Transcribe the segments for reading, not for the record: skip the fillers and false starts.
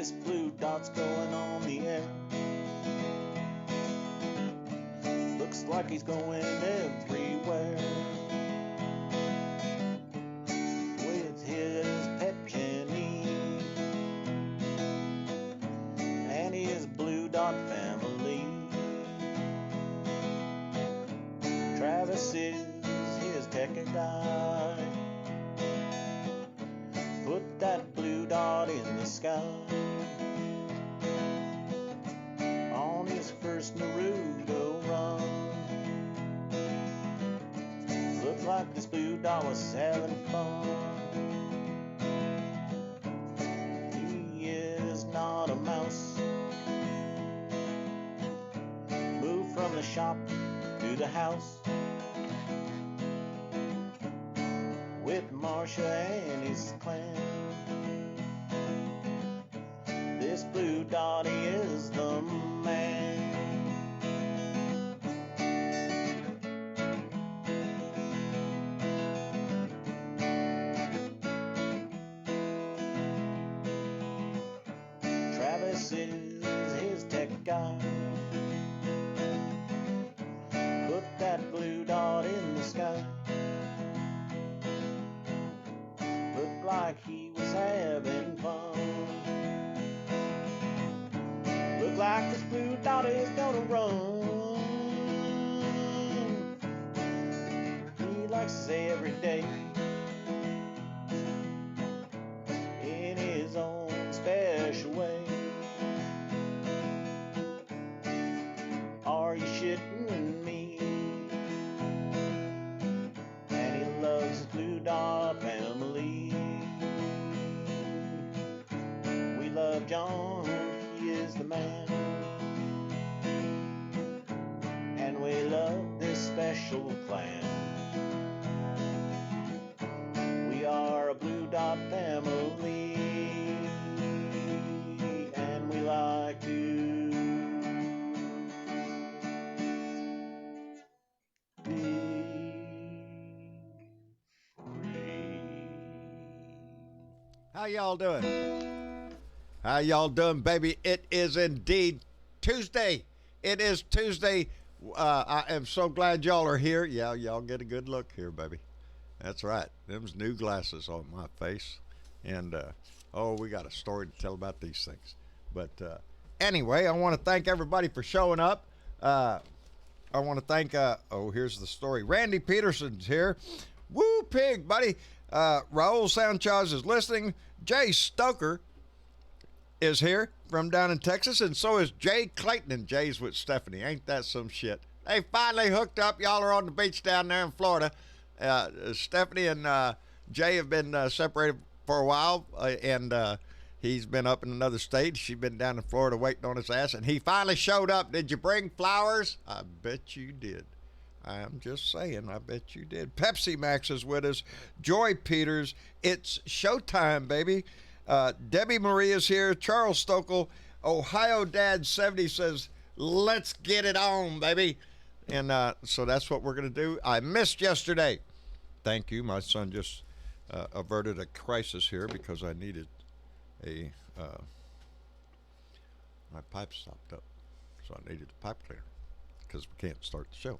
This blue dot's going on the air. Looks like he's going everywhere. With his pet Jenny and his blue dot family. Travis is his tech guy. Put that blue dot in the sky. On his first Naruto run. Looked like this blue dot was having fun. He is not a mouse. Moved from the shop to the house. With Marsha and his clan. This blue dot is the man. Travis is his tech guy. Put that blue dot in the sky. Looked like he was having fun. Looked like this blue dot is gonna run. He likes to say every day in his own special way. Are you shitting me? And he loves his blue dot family. We love John, he is the man. And we love this special clan. We are a blue dot family. And we like to How y'all doing? How y'all doing, baby? It is indeed Tuesday. It is Tuesday. I am so glad y'all are here. Yeah, y'all get a good look here, baby. That's right. Them's new glasses on my face. And, we got a story to tell about these things. But anyway, I want to thank everybody for showing up. I want to thank, here's the story. Randy Peterson's here. Woo pig, buddy. Raul Sanchez is listening. Jay Stoker is here from down in Texas, and so is Jay Clayton, and Jay's with Stephanie. Ain't that some shit? They finally hooked up. Y'all are on the beach down there in Florida. Stephanie and Jay have been separated for a while, and he's been up in another state. She's been down in Florida waiting on his ass, and he finally showed up. Did you bring flowers? I bet you did. I'm just saying, I bet you did. Pepsi Max is with us. Joy Peters. It's showtime, baby. Debbie Marie is here. Charles Stokel. Ohio Dad 70 says, let's get it on, baby. And so that's what we're going to do. I missed yesterday. Thank you. My son just averted a crisis here because I needed my pipe stopped up. So I needed a pipe cleaner because we can't start the show.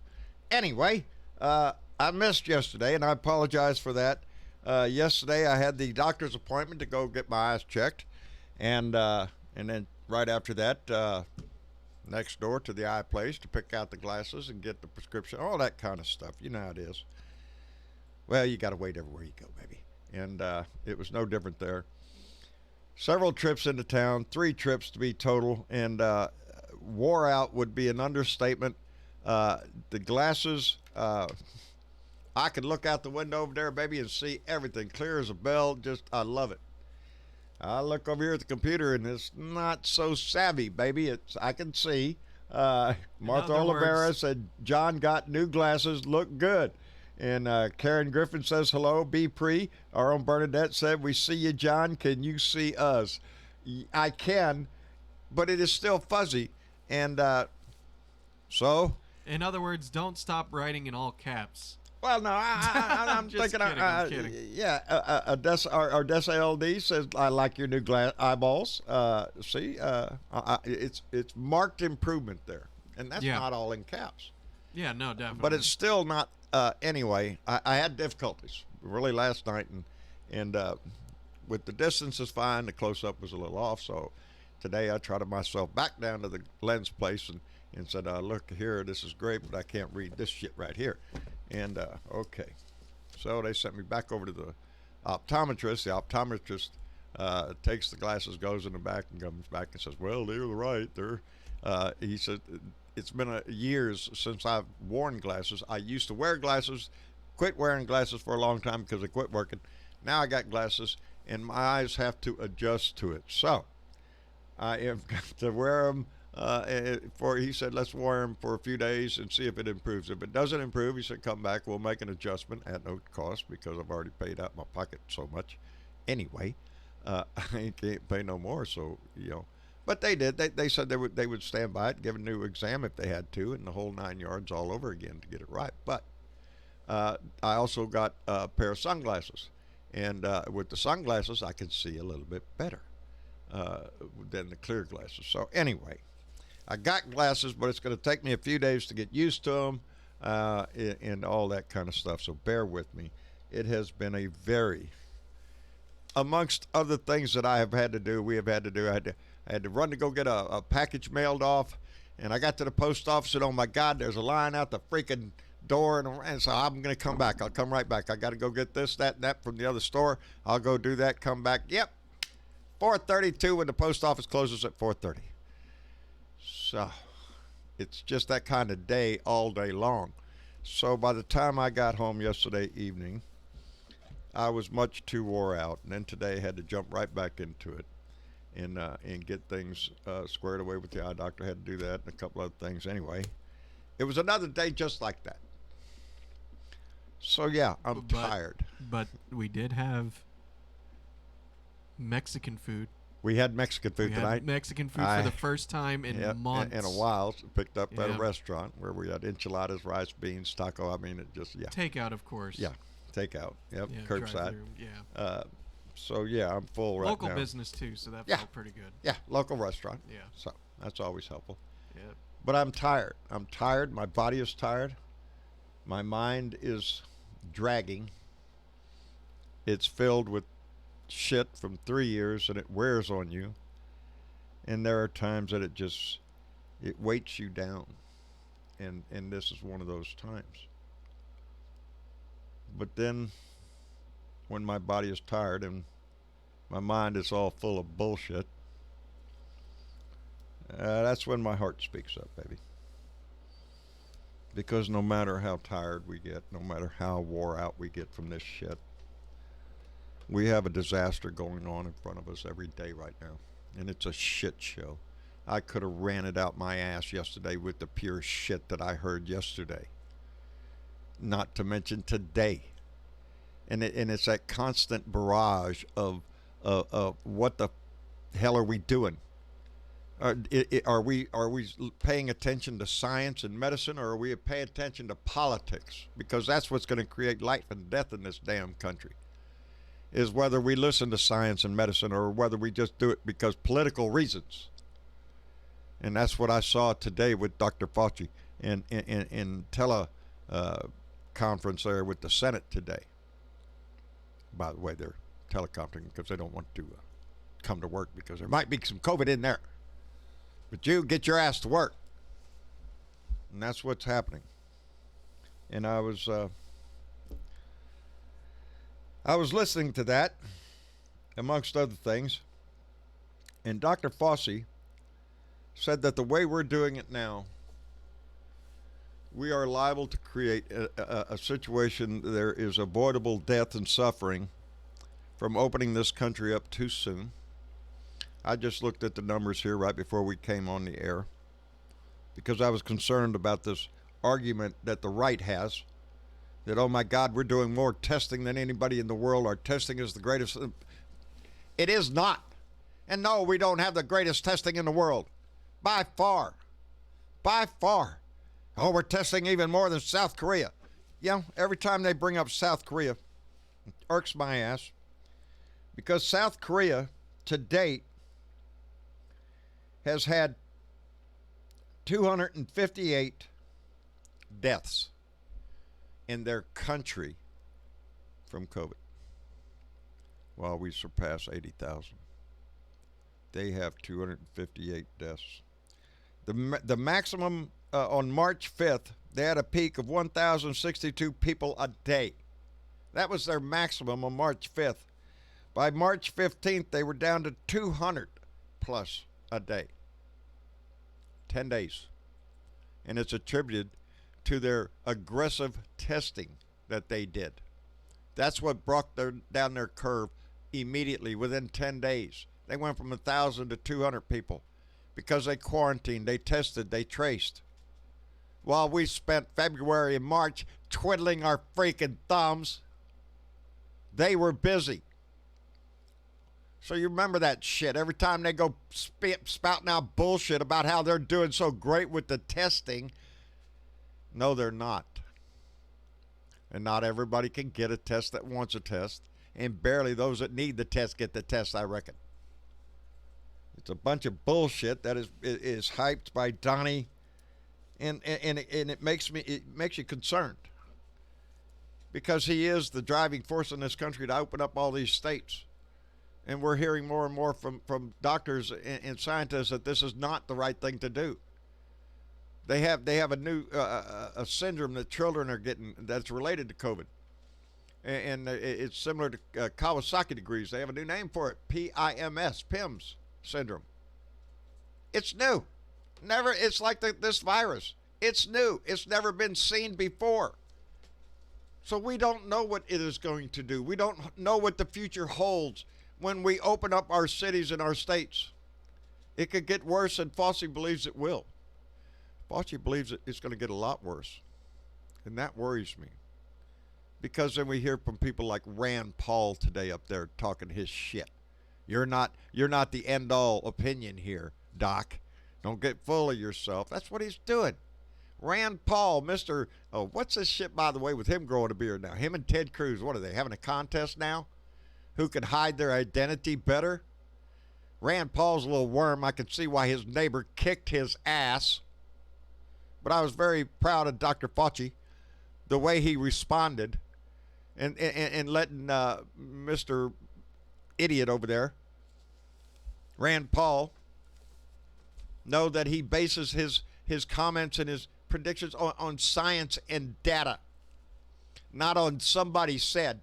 Anyway, I missed yesterday, and I apologize for that. Yesterday, I had the doctor's appointment to go get my eyes checked, and then right after that, next door to the eye place to pick out the glasses and get the prescription, all that kind of stuff. You know how it is. Well, you got to wait everywhere you go, baby. And it was no different there. Several trips into town, 3 trips to be total, and wore out would be an understatement. The glasses, I could look out the window over there, baby, and see everything clear as a bell. Just, I love it. I look over here at the computer, and it's not so savvy, baby. I can see. Martha Olivera said, John got new glasses, look good. And Karen Griffin says, hello, B. Pre. Our own Bernadette said, we see you, John. Can you see us? I can, but it is still fuzzy. And so... In other words, don't stop writing in all caps. Well, no, I'm Just thinking. kidding, I'm kidding. Yeah, our Dessa LD says I like your new eyeballs. See, it's marked improvement there, and that's Yeah. not all in caps. Yeah, no, definitely. But it's still not. Anyway, I had difficulties really last night, and with the distance is fine. The close up was a little off, so today I trotted myself back down to the lens place and said, "Look here, this is great, but I can't read this shit right here." And okay, so they sent me back over to the optometrist. The optometrist takes the glasses, goes in the back, and comes back and says, "Well, they're right. He said it's been years since I've worn glasses. I used to wear glasses, quit wearing glasses for a long time because I quit working. Now I got glasses, and my eyes have to adjust to it. So I have got to wear them." He said, let's wear them for a few days and see if it improves. If it doesn't improve, he said, come back. We'll make an adjustment at no cost because I've already paid out my pocket so much. Anyway, I can't pay no more. So, but they did. They said they would stand by it, give a new exam if they had to, and the whole 9 yards all over again to get it right. But I also got a pair of sunglasses. And with the sunglasses, I can see a little bit better than the clear glasses. So anyway, I got glasses, but it's going to take me a few days to get used to them and all that kind of stuff. So bear with me. It has been a amongst other things that I have had to do, I had to run to go get a package mailed off, and I got to the post office, and oh my God, there's a line out the freaking door, and so I'm going to come back. I'll come right back. I got to go get this, that, and that from the other store. I'll go do that, come back. Yep, 4:32 when the post office closes at 4:30. So it's just that kind of day all day long. So by the time I got home yesterday evening, I was much too wore out. And then today I had to jump right back into it and get things squared away with the eye doctor. I had to do that and a couple other things. Anyway, it was another day just like that. So yeah, I'm tired. But we did have Mexican food. We had Mexican food tonight. Had Mexican food for the first time in months. In a while. Picked up at a restaurant where we had enchiladas, rice, beans, taco. I mean, it just, Takeout, of course. Yeah, takeout. Yep, Yeah, curbside. Yeah. So, I'm full right now. Local business, too, so that felt pretty good. Yeah, local restaurant. Yeah. So, that's always helpful. Yeah. But I'm tired. I'm tired. My body is tired. My mind is dragging. It's filled with shit from 3 years, and it wears on you. And there are times that it weights you down. And this is one of those times. But then when my body is tired and my mind is all full of bullshit, that's when my heart speaks up, baby. Because no matter how tired we get, no matter how wore out we get from this shit, we have a disaster going on in front of us every day right now. And it's a shit show. I could have ran it out my ass yesterday with the pure shit that I heard yesterday. Not to mention today. And it's that constant barrage of what the hell are we doing? Are we paying attention to science and medicine, or are we paying attention to politics? Because that's what's going to create life and death in this damn country. Is whether we listen to science and medicine or whether we just do it because political reasons. And that's what I saw today with Dr. Fauci in teleconference there with the Senate today. By the way, they're teleconferencing because they don't want to come to work because there might be some COVID in there. But you get your ass to work. And that's what's happening. And I was listening to that, amongst other things, and Dr. Fauci said that the way we're doing it now, we are liable to create a situation there is avoidable death and suffering from opening this country up too soon. I just looked at the numbers here right before we came on the air because I was concerned about this argument that the right has that, oh my God, we're doing more testing than anybody in the world. Our testing is the greatest. It is not. And no, we don't have the greatest testing in the world. By far. By far. Oh, we're testing even more than South Korea. every time they bring up South Korea, it irks my ass. Because South Korea, to date, has had 258 deaths in their country from COVID, while we surpass 80,000. They have 258 deaths. The maximum on March 5th, they had a peak of 1,062 people a day. That was their maximum on March 5th. By March 15th, they were down to 200 plus a day. 10 days. And it's attributed to their aggressive testing that they did. That's what brought down their curve immediately within 10 days. They went from 1,000 to 200 people because they quarantined, they tested, they traced. While we spent February and March twiddling our freaking thumbs, they were busy. So you remember that shit. Every time they go spouting out bullshit about how they're doing so great with the testing, no, they're not. And not everybody can get a test that wants a test. And barely those that need the test get the test, I reckon. It's a bunch of bullshit that is hyped by Donnie, and it makes you concerned, because he is the driving force in this country to open up all these states, and we're hearing more and more from doctors and scientists that this is not the right thing to do. They have a new a syndrome that children are getting that's related to COVID, and it's similar to Kawasaki degrees. They have a new name for it, PIMS syndrome. It's new. It's like this virus. It's new. It's never been seen before. So we don't know what it is going to do. We don't know what the future holds when we open up our cities and our states. It could get worse, and Fauci believes it will. Fauci believes it's going to get a lot worse. And that worries me. Because then we hear from people like Rand Paul today up there talking his shit. You're not the end-all opinion here, Doc. Don't get full of yourself. That's what he's doing. Rand Paul, what's this shit, by the way, with him growing a beard now? Him and Ted Cruz, what are they, having a contest now? Who can hide their identity better? Rand Paul's a little worm. I can see why his neighbor kicked his ass. But I was very proud of Dr. Fauci, the way he responded, and letting Mr. Idiot over there, Rand Paul, know that he bases his comments and his predictions on science and data, not on somebody said,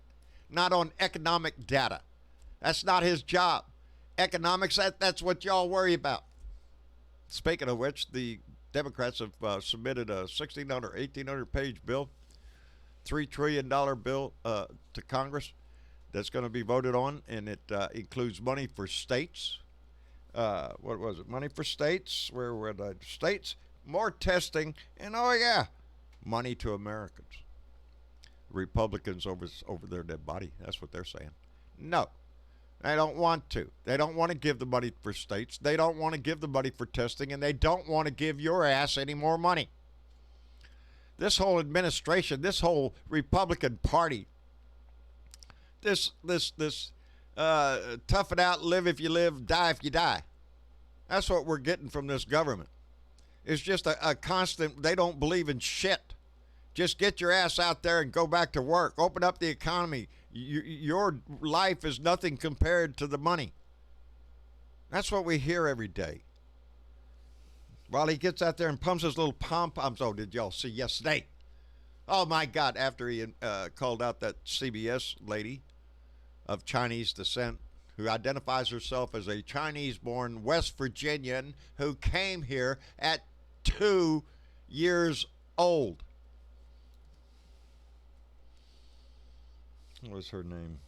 not on economic data. That's not his job. Economics, that's what y'all worry about. Speaking of which, the Democrats have submitted a 1,600 or 1,800 page bill, $3 trillion bill to Congress that's going to be voted on, and it includes money for states. What was it? Money for states? Where were the states? More testing, and money to Americans. Republicans over their dead body. That's what they're saying. No, they don't want to. They don't want to give the money for states. They don't want to give the money for testing, and they don't want to give your ass any more money. This whole administration, this whole Republican Party, this tough it out, live if you live, die if you die. That's what we're getting from this government. It's just a constant, they don't believe in shit. Just get your ass out there and go back to work. Open up the economy. Your life is nothing compared to the money. That's what we hear every day. While he gets out there and pumps his little pom-poms. Oh, did y'all see yesterday? Oh, my God, after he called out that CBS lady of Chinese descent who identifies herself as a Chinese-born West Virginian who came here at 2 years old. What was her name?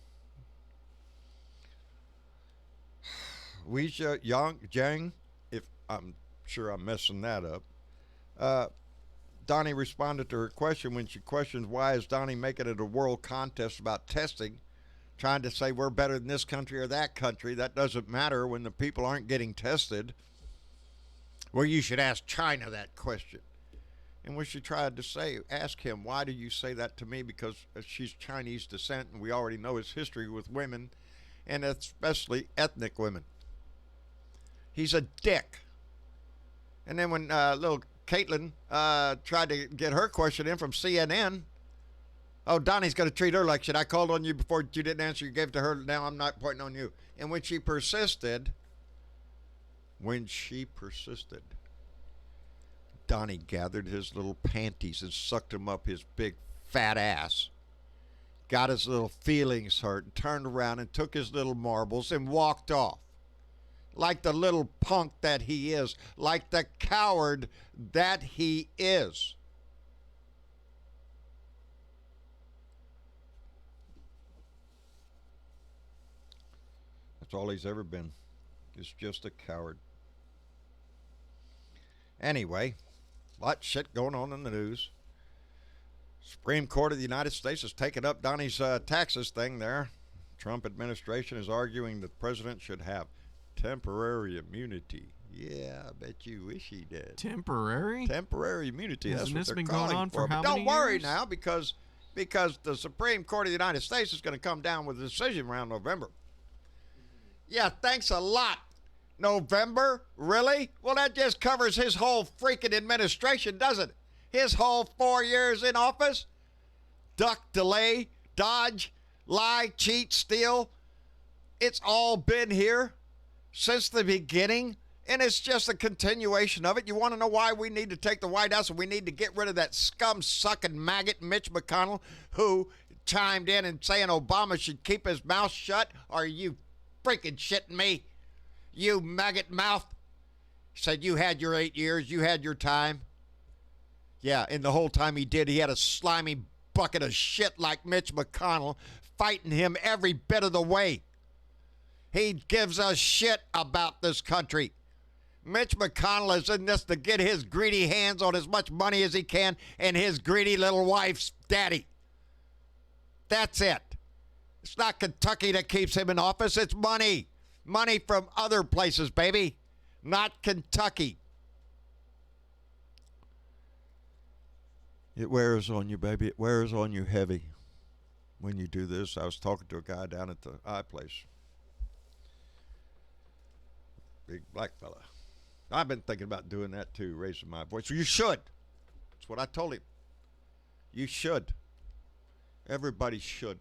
Weijia Jiang, if I'm sure I'm messing that up. Donnie responded to her question when she questioned why is Donnie making it a world contest about testing, trying to say we're better than this country or that country. That doesn't matter when the people aren't getting tested. Well, you should ask China that question. And when she tried to ask him, why do you say that to me? Because she's Chinese descent, and we already know his history with women, and especially ethnic women. He's a dick. And then when little Caitlin tried to get her question in from CNN, oh, Donnie's going to treat her like shit. I called on you before you didn't answer. You gave it to her. Now I'm not pointing on you. And when she persisted, Donnie gathered his little panties and sucked him up his big fat ass, got his little feelings hurt, and turned around and took his little marbles and walked off. Like the little punk that he is, like the coward that he is. That's all he's ever been. He's just a coward. Anyway, lot of shit going on in the news. Supreme Court of the United States has taken up Donnie's taxes thing there. Trump administration is arguing that the president should have temporary immunity. Yeah, I bet you wish he did. Temporary? Temporary immunity. Hasn't That's what this they're been going on for how many Don't worry years? now, because the Supreme Court of the United States is going to come down with a decision around November. Yeah, thanks a lot. November? Really? Well, that just covers his whole freaking administration, doesn't it? His whole 4 years in office? Duck, delay, dodge, lie, cheat, steal. It's all been here since the beginning, and it's just a continuation of it. You want to know why we need to take the White House and we need to get rid of that scum-sucking maggot Mitch McConnell who chimed in and saying Obama should keep his mouth shut? Are you freaking shitting me? You maggot mouth. Said you had your 8 years, you had your time. Yeah, and the whole time he did, he had a slimy bucket of shit like Mitch McConnell fighting him every bit of the way. He gives a shit about this country. Mitch McConnell is in this to get his greedy hands on as much money as he can and his greedy little wife's daddy. That's it. It's not Kentucky that keeps him in office. It's money. Money from other places, baby. Not Kentucky. It wears on you, baby. It wears on you heavy when you do this. I was talking to a guy down at the eye place. Big black fella. I've been thinking about doing that too, raising my voice. You should. That's what I told him. You should. Everybody should.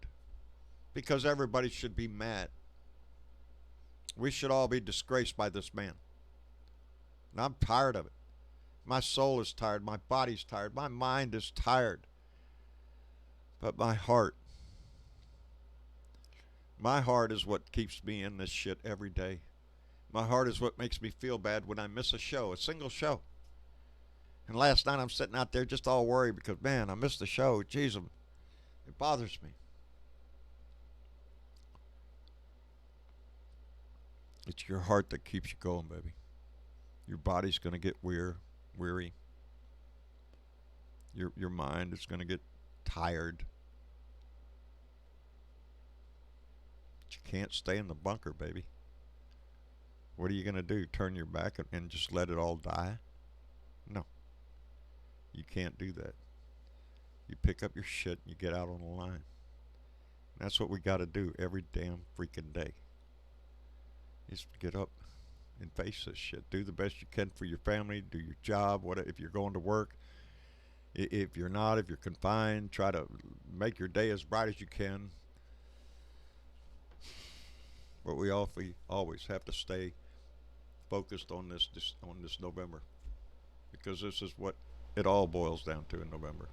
Because everybody should be mad. We should all be disgraced by this man. And I'm tired of it. My soul is tired. My body's tired. My mind is tired. But my heart is what keeps me in this shit every day. My heart is what makes me feel bad when I miss a show, a single show. And last night I'm sitting out there just all worried because, man, I missed the show. Jeez, it bothers me. It's your heart that keeps you going, baby. Your body's going to get weary. Your mind is going to get tired. But you can't stay in the bunker, baby. What are you going to do? Turn your back and just let it all die? No. You can't do that. You pick up your shit and you get out on the line. And that's what we got to do every damn freaking day. Is get up and face this shit. Do the best you can for your family. Do your job. If you're going to work. If you're not, if you're confined, try to make your day as bright as you can. But we always have to stay focused on this November, because this is what it all boils down to in November.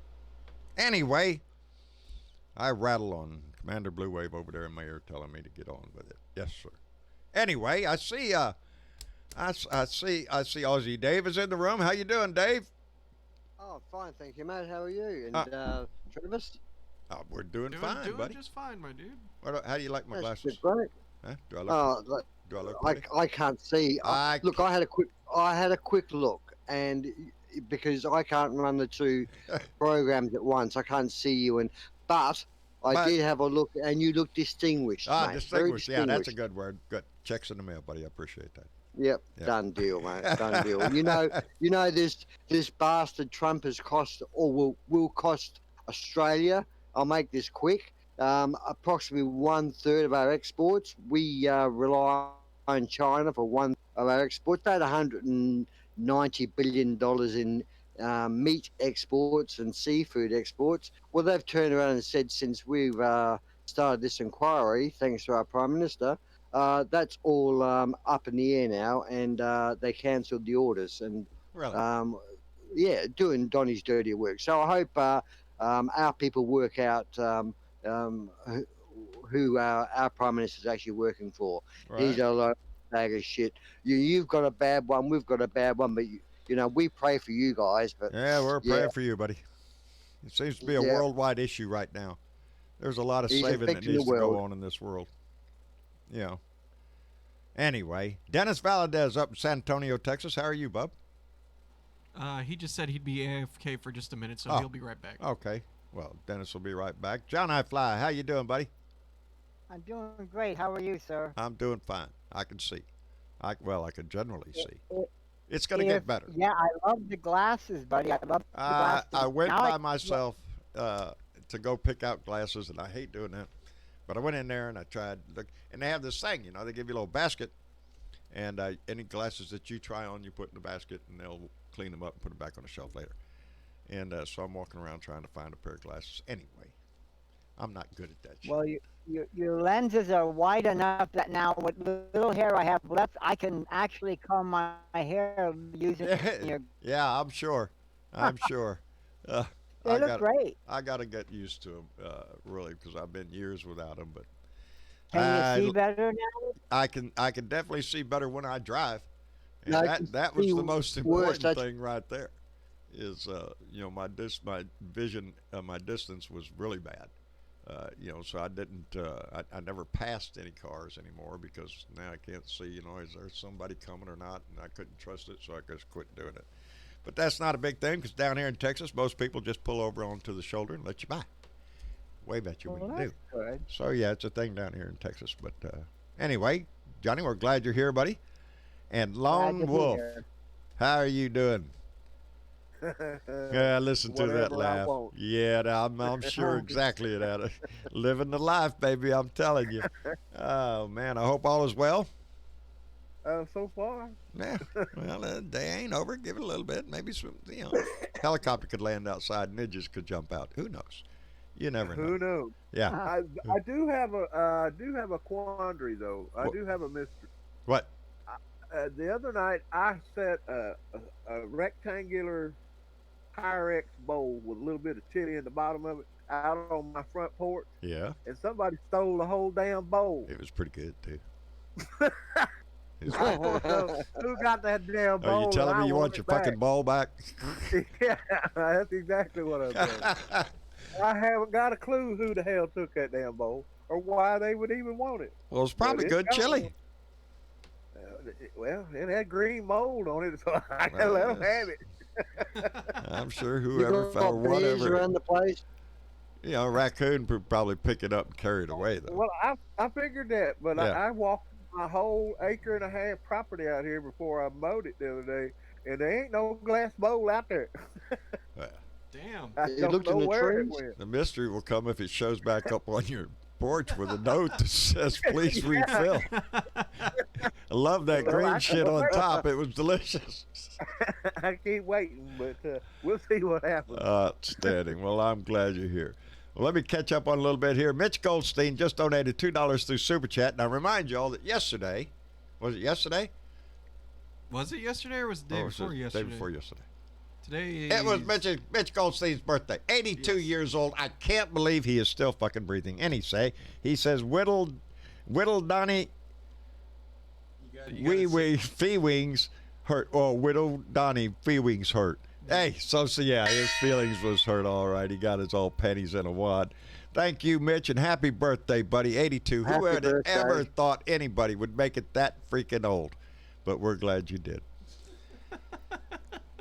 Anyway, I rattle on. Commander Blue Wave over there in my ear telling me to get on with it. Yes, sir. Anyway, I see Aussie Dave is in the room. How you doing, Dave? Oh, fine, thank you, mate. How are you? And Travis? Oh, we're doing fine, doing buddy. Just fine, my dude. How do you like my That's glasses? great. Huh? Do I look pretty? I can't see. Look, I had a quick look, and because I can't run the two programs at once, I can't see you. But I did have a look, and you look distinguished. Distinguished. Yeah, that's a good word. Good. check's in the mail, buddy. I appreciate that. Yep, Yep. done deal, mate. Done deal. This bastard Trump has cost, or will cost Australia. I'll make this quick. Approximately 1/3 of our exports. We rely on China for one of our exports. They had $190 billion in meat exports and seafood exports. Well, they've turned around and said since we've started this inquiry, thanks to our Prime Minister, that's all up in the air now, and they cancelled the orders. And Really? yeah, doing Donny's dirty work. So I hope our people work out who our Prime Minister is actually working for. Right. He's a low bag of shit. You've got a bad one, we've got a bad one, but we pray for you guys. But Yeah, we're praying for you, buddy. It seems to be a worldwide issue right now. There's a lot of saving that needs to go on in this world. Anyway, Dennis Valadez up in San Antonio, Texas. How are you, bub? He just said he'd be AFK for just a minute, so he'll be right back. Okay. Well, Dennis will be right back. John I Fly, how you doing, buddy? I'm doing great. How are you, sir? I'm doing fine. I can see. I can generally see. It's going to get better. Yeah, I love the glasses, buddy. I love the glasses. I went Now by myself to go pick out glasses, and I hate doing that. But I went in there and I tried. And they have this thing, they give you a little basket, and any glasses that you try on, you put in the basket, and they'll clean them up and put them back on the shelf later. And so I'm walking around trying to find a pair of glasses. Anyway, I'm not good at that shit. Well, your lenses are wide enough that now with the little hair I have left, I can actually comb my hair using your... Yeah, I'm sure. I'm sure. They look great. I got to get used to them, really, because I've been years without them. But can you see better now? I can definitely see better when I drive. And that was the most important thing right there. Is my vision, my distance was really bad. So I didn't. I never passed any cars anymore because now I can't see. Is there somebody coming or not? And I couldn't trust it, so I just quit doing it. But that's not a big thing because down here in Texas, most people just pull over onto the shoulder and let you by. Wave at you when you do. Good. So yeah, it's a thing down here in Texas. But anyway, Johnny, we're glad you're here, buddy. And Lone Wolf, how are you doing? Yeah, listen to that laugh. Yeah, I'm sure exactly that. Living the life, baby, I'm telling you. Oh, man, I hope all is well. So far. Yeah, well, the day ain't over. Give it a little bit. Maybe some, helicopter could land outside, ninjas could jump out. Who knows? You never know. Who knows? Yeah. I do have a quandary, though. I do have a mystery. What? The other night, I set a rectangular Pyrex bowl with a little bit of chili in the bottom of it out on my front porch. Yeah. And somebody stole the whole damn bowl. It was pretty good, too. I don't know who got that damn bowl? Are you telling me you want your fucking ball back? Yeah, that's exactly what I'm saying. I haven't got a clue who the hell took that damn bowl or why they would even want it. Well, it's probably good chili. Well, it had green mold on it, so I let them have it. I'm sure whoever found whatever around the place. A raccoon would probably pick it up and carry it away, though. Well, I figured that, but Yeah. I walked my whole acre and a half property out here before I mowed it the other day, and there ain't no glass bowl out there. Well, Damn. I You don't looked in know the where it trees? went. the mystery will come if it shows back up on your porch with a note that says, please refill. I love that Well, green I- shit on top. It was delicious. I keep waiting, but we'll see what happens. Outstanding. Well, I'm glad you're here. Well, let me catch up on a little bit here. Mitch Goldstein just donated $2 through Super Chat. And I remind you all that yesterday, was it yesterday? Was it yesterday or was it the day before yesterday? Day before yesterday. Today It was Mitch Goldstein's birthday. 82 Yes. years old. I can't believe he is still fucking breathing. And he says, Whittle Donnie, fee wings hurt. Oh, Whittle Donnie, fee wings hurt. Hey, so yeah, his feelings was hurt all right. He got his all pennies in a wad. Thank you, Mitch, and happy birthday, buddy. 82. Who Happy would have birthday. ever thought anybody would make it that freaking old? But we're glad you did.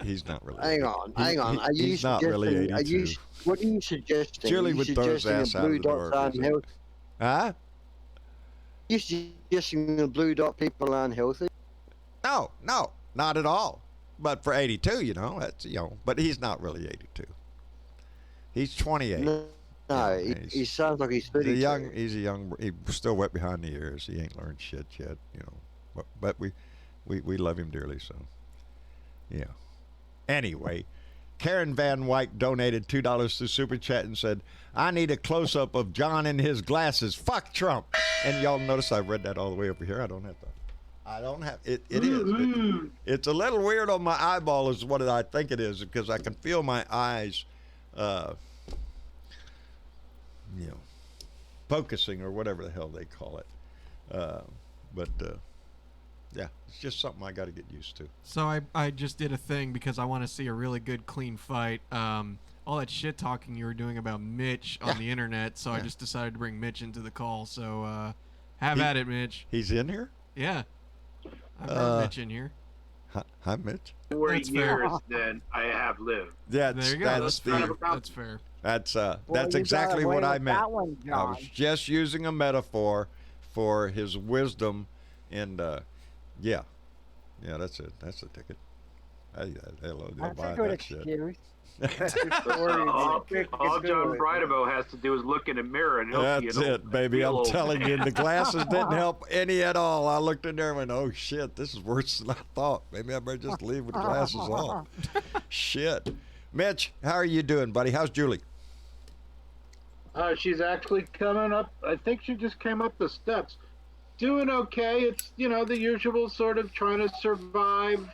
He's not really. Hang on. Are you he's not really 82. What are you suggesting? Julie Are you would throw his suggesting ass a out of Blue the door Dots if he Unhealthy? Huh? you suggesting the blue dot people are unhealthy? No, not at all. But for 82, that's but he's not really 82. He's 28. No, he sounds like he's 32. He's still wet behind the ears. He ain't learned shit yet, But we love him dearly, so yeah. Anyway, Karen Van Wyk donated $2 to Super Chat and said, "I need a close up of John in his glasses. Fuck Trump." And y'all notice I read that all the way over here. I don't have it. It is. It's a little weird on my eyeball, is what I think it is, because I can feel my eyes, focusing or whatever the hell they call it. Yeah, it's just something I got to get used to. So I just did a thing because I want to see a really good, clean fight. All that shit talking you were doing about Mitch on the internet, so I just decided to bring Mitch into the call. So have at it, Mitch. He's in here? Yeah. I brought Mitch in here. Hi, Mitch. More That's years fair. than I have lived. Yeah, There you go. That's fair. That's fair. That's exactly what I meant. I was just using a metaphor for his wisdom, and yeah, that's it. That's the ticket. Hello, they'll buy that shit. All John Bridebo has to do is look in a mirror and that's it, baby. I'm telling you, the glasses didn't help any at all. I looked in there and went, "Oh shit, this is worse than I thought. Maybe I better just leave with the glasses on." Shit. Mitch, how are you doing, buddy? How's Julie? She's actually coming up. I think she just came up the steps. Doing okay. It's, the usual sort of trying to survive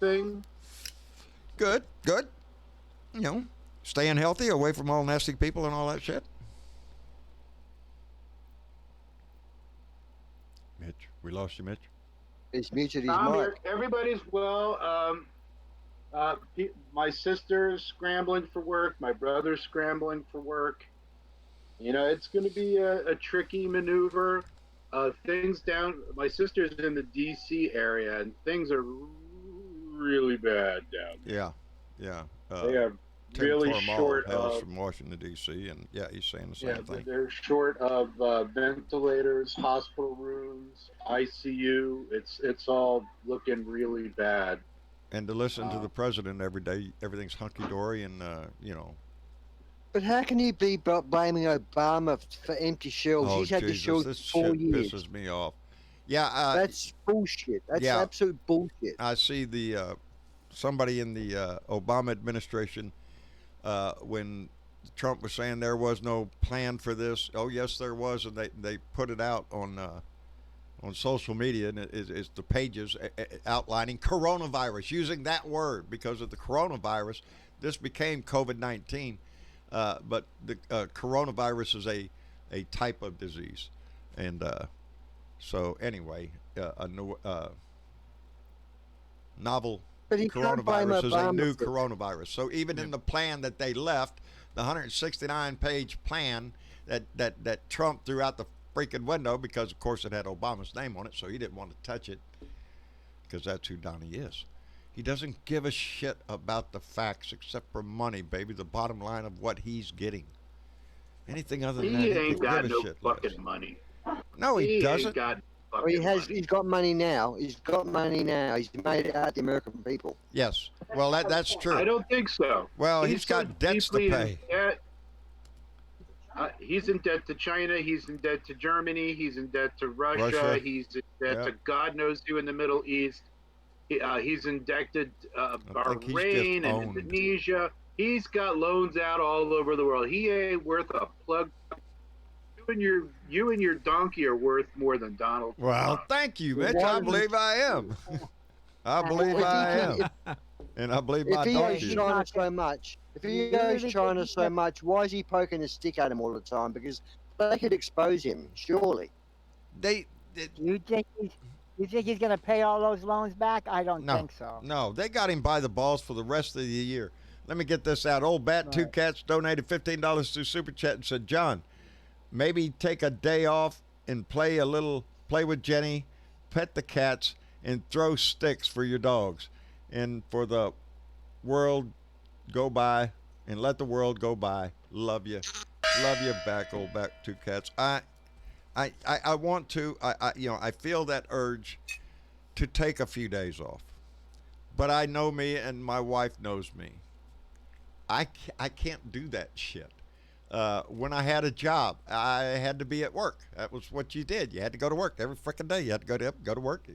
thing. Good. Staying healthy, away from all nasty people and all that shit. Mitch, we lost you, Mitch. He's muted his I'm mic. here. Everybody's well. My sister's scrambling for work. My brother's scrambling for work. It's going to be a tricky maneuver. Things down. My sister's in the D.C. area, and things are really bad down there. Yeah. They are really short hails of. from Washington D.C. and yeah, he's saying the same thing. They're short of ventilators, hospital rooms, ICU. It's all looking really bad. And to listen to the president every day, everything's hunky dory, and But how can you be blaming Obama for empty shells? Oh, He's had the Jesus, shells this for 4 shit years. pisses me off. Yeah, That's bullshit. That's absolute bullshit. I see the somebody in the Obama administration when Trump was saying there was no plan for this. Oh yes, there was, and they put it out on social media, and it's the pages outlining coronavirus, using that word because of the coronavirus. This became COVID-19, but the coronavirus is a type of disease, and so anyway, a new novel coronavirus is a new coronavirus. So even in the plan that they left, the 169-page plan that Trump threw out the freaking window, because of course it had Obama's name on it, so he didn't want to touch it, because that's who Donnie is. He doesn't give a shit about the facts except for money, baby. The bottom line of what he's getting. Anything other than that, He he ain't could got give a no shit fucking less. money. No, he doesn't. Ain't got Well, he has. money. He's got money now. He's got money now. He's made it out the American people. Yes. Well, that's true. I don't think so. Well, he's got so debts to deeply pay. in debt. He's in debt to China. He's in debt to Germany. He's in debt to Russia. He's in debt to God knows who in the Middle East. He's indebted Bahrain and Indonesia. He's got loans out all over the world. He ain't worth a plug. You and your donkey are worth more than Donald Trump. Well, thank you, Mitch. I believe I am. I believe I am. And I believe my If he owes donkey is. China so much, why is he poking a stick at him all the time? Because they could expose him, surely. You think he's going to pay all those loans back? I don't think so. No, they got him by the balls for the rest of the year. Let me get this out. Old Bat Two Cats donated $15 to Super Chat and said, John, maybe take a day off and play with Jenny, pet the cats, and throw sticks for your dogs. And for the world go by, and let the world go by. Love you. Love you back, Old Bat Two Cats. I want to. I feel that urge to take a few days off, but I know me, and my wife knows me. I can't do that shit. When I had a job, I had to be at work. That was what you did. You had to go to work every freaking day. You had to go to work.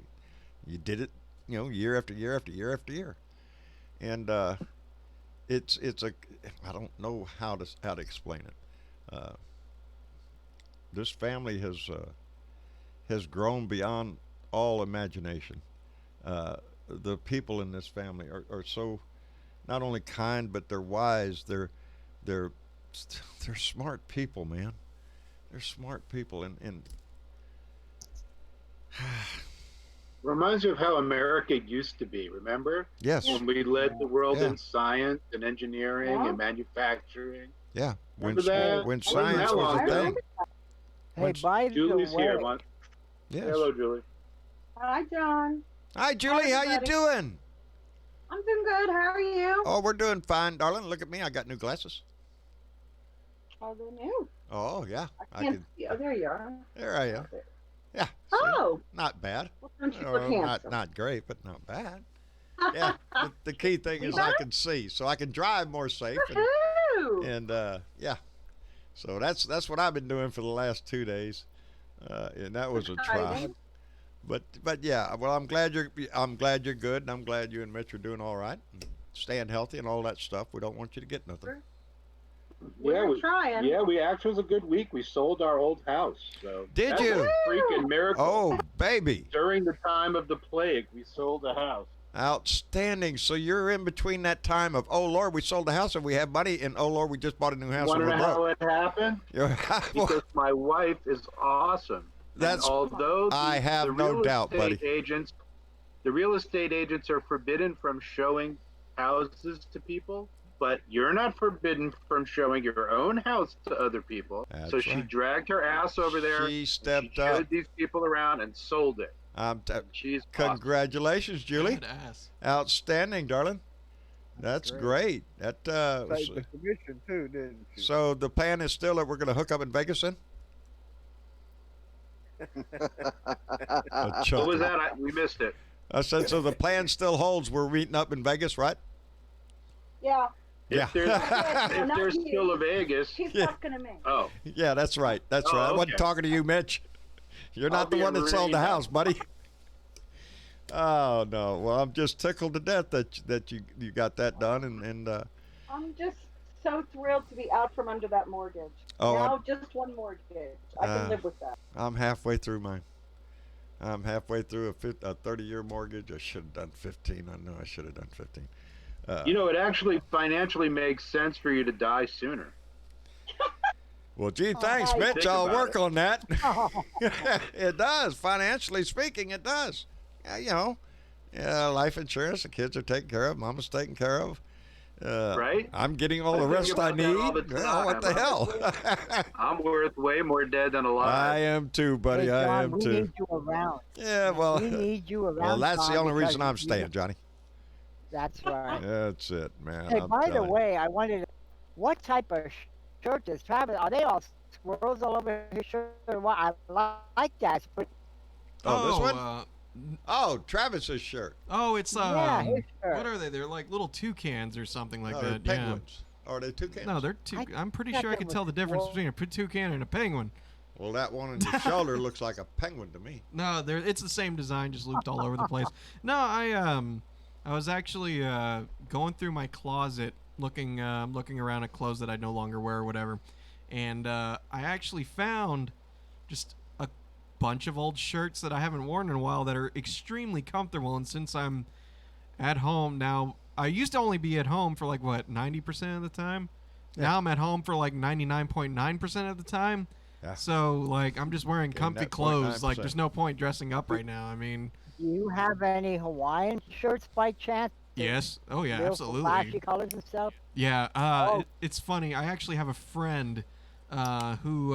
You did it, year after year after year after year, and it's a I don't know how to explain it. This family has grown beyond all imagination. The people in this family are so not only kind, but they're wise. They're smart people, man. They're smart people, and reminds you of how America used to be. Remember? Yes. When we led the world Yeah. in science and engineering and manufacturing. Yeah. When Remember that? when Wasn't science that was long a ago? thing. Hey, by Julie's the way, here. Yes. Hello, Julie. Hi, John. Hi, Julie. How you everybody. doing? I'm doing good. How are you? Oh, we're doing fine, darling. Look at me. I got new glasses. Oh, they're new. Oh, yeah. I can't see. Oh, there you are. There I am. Yeah. see? Oh, Not bad. well, don't you look handsome? Not great, but not bad. Yeah. The key thing is I can see, so I can drive more safe. Woohoo! And yeah. So that's what I've been doing for the last 2 days, and that was a try. Exciting. But yeah. Well, I'm glad you're good, and I'm glad you and Mitch are doing all right, and staying healthy and all that stuff. We don't want you to get nothing. We're trying. We actually was a good week. We sold our old house. So Did that's you? a freaking miracle. Oh, baby. During the time of the plague, we sold the house. Outstanding. So you're in between that time of, oh, Lord, we sold the house and we have money, and, oh, Lord, we just bought a new house Want and to we're know how broke. it happened? Because my wife is awesome. That's- and although I have the no real doubt, estate buddy. agents, the real estate agents are forbidden from showing houses to people, but you're not forbidden from showing your own house to other people. That's so she right. dragged her ass over there. She and stepped she up. showed these people around and sold it. She's awesome. Congratulations, Julie. Badass. Outstanding, darling. That's great. That Saved the commission too, didn't you? so the plan is still that we're going to hook up in Vegas then? What was that? We missed it. I said so the plan still holds. We're meeting up in Vegas, right? Yeah. Yeah. If there's Not you. still a Vegas. She's Yeah. talking to me. Oh, Yeah, that's right. That's Oh, right. I wasn't okay. talking to you, Mitch. You're I'll not the be a one that sold the Marine. house, buddy. Oh no! Well, I'm just tickled to death that you got that done, and I'm just so thrilled to be out from under that mortgage. Oh, now just one mortgage. I can live with that. I'm halfway through mine. I'm halfway through a 30-year mortgage. I should have done 15. I know I should have done 15. it actually financially makes sense for you to die sooner. Well, gee, thanks, nice. Mitch. Think I'll about work it. on that. It does, financially speaking, it does. Yeah, life insurance, the kids are taken care of, mama's taken care of. Right? I'm getting all I the think rest I about that all need. the Well, what the time. hell? I'm worth way more dead than alive. I am too, buddy. Hey, I John, am we too. need you around. Yeah, well, We need you around. well, that's the John, only reason because I'm you- staying, Johnny. That's right. That's it, man. Hey, I'm by the telling you. way, I wanted to, what type of shirt does Travis? Are they all squirrels all over his shirt? Or what? I like that. It's pretty, Oh, this one? Oh, Travis's shirt. It's yeah, his shirt. what are they? They're like little toucans or something like No, that. they're Yeah. penguins. Are they toucans? No, they're two. I'm pretty thought sure I that can was tell the difference squirrel. between a toucan and a penguin. Well, that one on your shoulder looks like a penguin to me. No, it's the same design, just looped all over the place. No, I was actually going through my closet, looking around at clothes that I no longer wear or whatever, and I actually found just a bunch of old shirts that I haven't worn in a while that are extremely comfortable. And since I'm at home now, I used to only be at home for like 90% of the time. Yeah. Now I'm at home for like 99.9% of the time. Yeah. So like I'm just wearing Getting comfy that clothes. Like 0.9%. there's no point dressing up right now. I mean, Do you have any Hawaiian shirts by chance? yes. Oh yeah, Real absolutely. Flashy colors and stuff. Yeah. Oh. It's funny. I actually have a friend who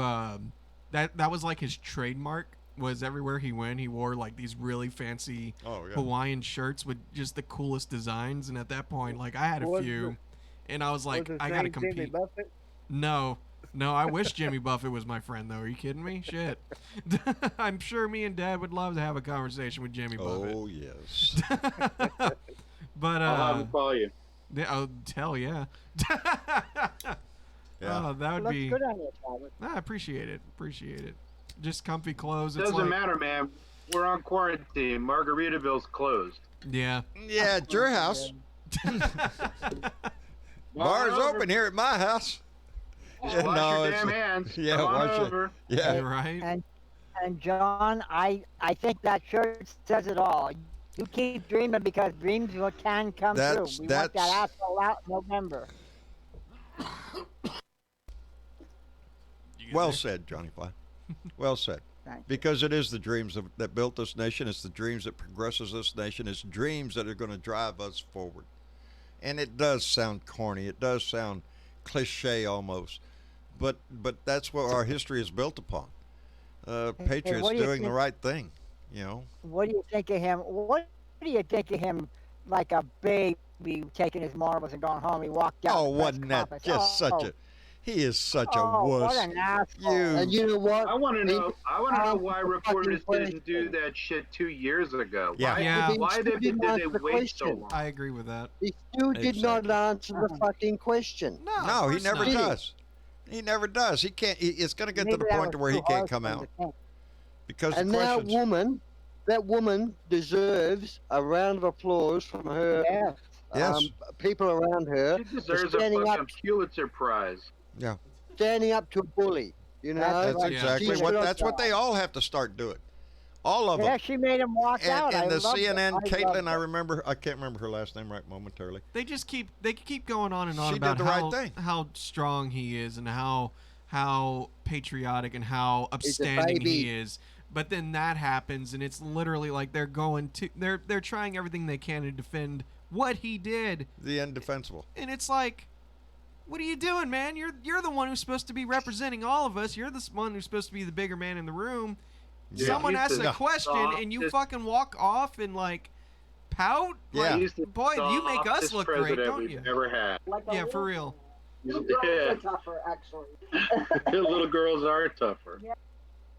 that was like his trademark. Was everywhere he went, he wore like these really fancy Oh, yeah. Hawaiian shirts with just the coolest designs. And at that point, like I had a Was few, it- and I was like, Was his I gotta name Jimmy compete. Buffett? No, No, I wish Jimmy Buffett was my friend, though. Are you kidding me? Shit. I'm sure me and Dad would love to have a conversation with Jimmy Buffett. Oh, yes. But, I'll have him call you. Yeah, oh, hell yeah. Yeah. Oh, that would Looks be. good on you, Travis. I appreciate it. Appreciate it. Just comfy clothes. It's Doesn't like, matter, man. We're on quarantine. Margaritaville's closed. Yeah. Yeah, at your house. Bar's open here at my house. Just wash your damn hands. Yeah, Come on wash it. over. Yeah. You're right. And John, I think that shirt says it all. You keep dreaming because dreams can come true. We want that asshole out in November. Well said, Johnny Fly. Well said. Because it is the dreams that built this nation. It's the dreams that progresses this nation. It's dreams that are going to drive us forward. And it does sound corny. It does sound cliche almost. But that's what our history is built upon. Patriots doing the right thing, you know. What do you think of him? What do you think of him like a baby taking his marbles and going home? He walked out. Oh, wasn't that just such a... He is such a wuss. What an asshole. And you know what? I want to know why reporters didn't do that shit 2 years ago. Yeah. Why did they wait so long? I agree with that. He still did not answer the fucking question. No, he never does. He never does. He can't. It's going to get to the point to where he can't come out because and the questions. that woman deserves a round of applause from her. Yes. People around her. She deserves a fucking Pulitzer Prize. Yeah. Standing up to a bully. You know. That's exactly what. That's what they all have to start doing. All of them. Yeah, she made him walk out. And the loved CNN, it. Caitlin, I can't remember her last name right momentarily. They just keep going on and on She about did the right thing. how strong he is and how patriotic and how upstanding he is. But then that happens and it's literally like they're trying everything they can to defend what he did. The indefensible. And it's like, what are you doing, man? You're the one who's supposed to be representing all of us. You're the one who's supposed to be the bigger man in the room. Yeah, Someone asks a question and you fucking walk off and like pout. Yeah. Like, boy, you make us look great, don't you? Never had. Yeah, for real. Little girls are tougher, actually. Little girls are tougher. Yeah.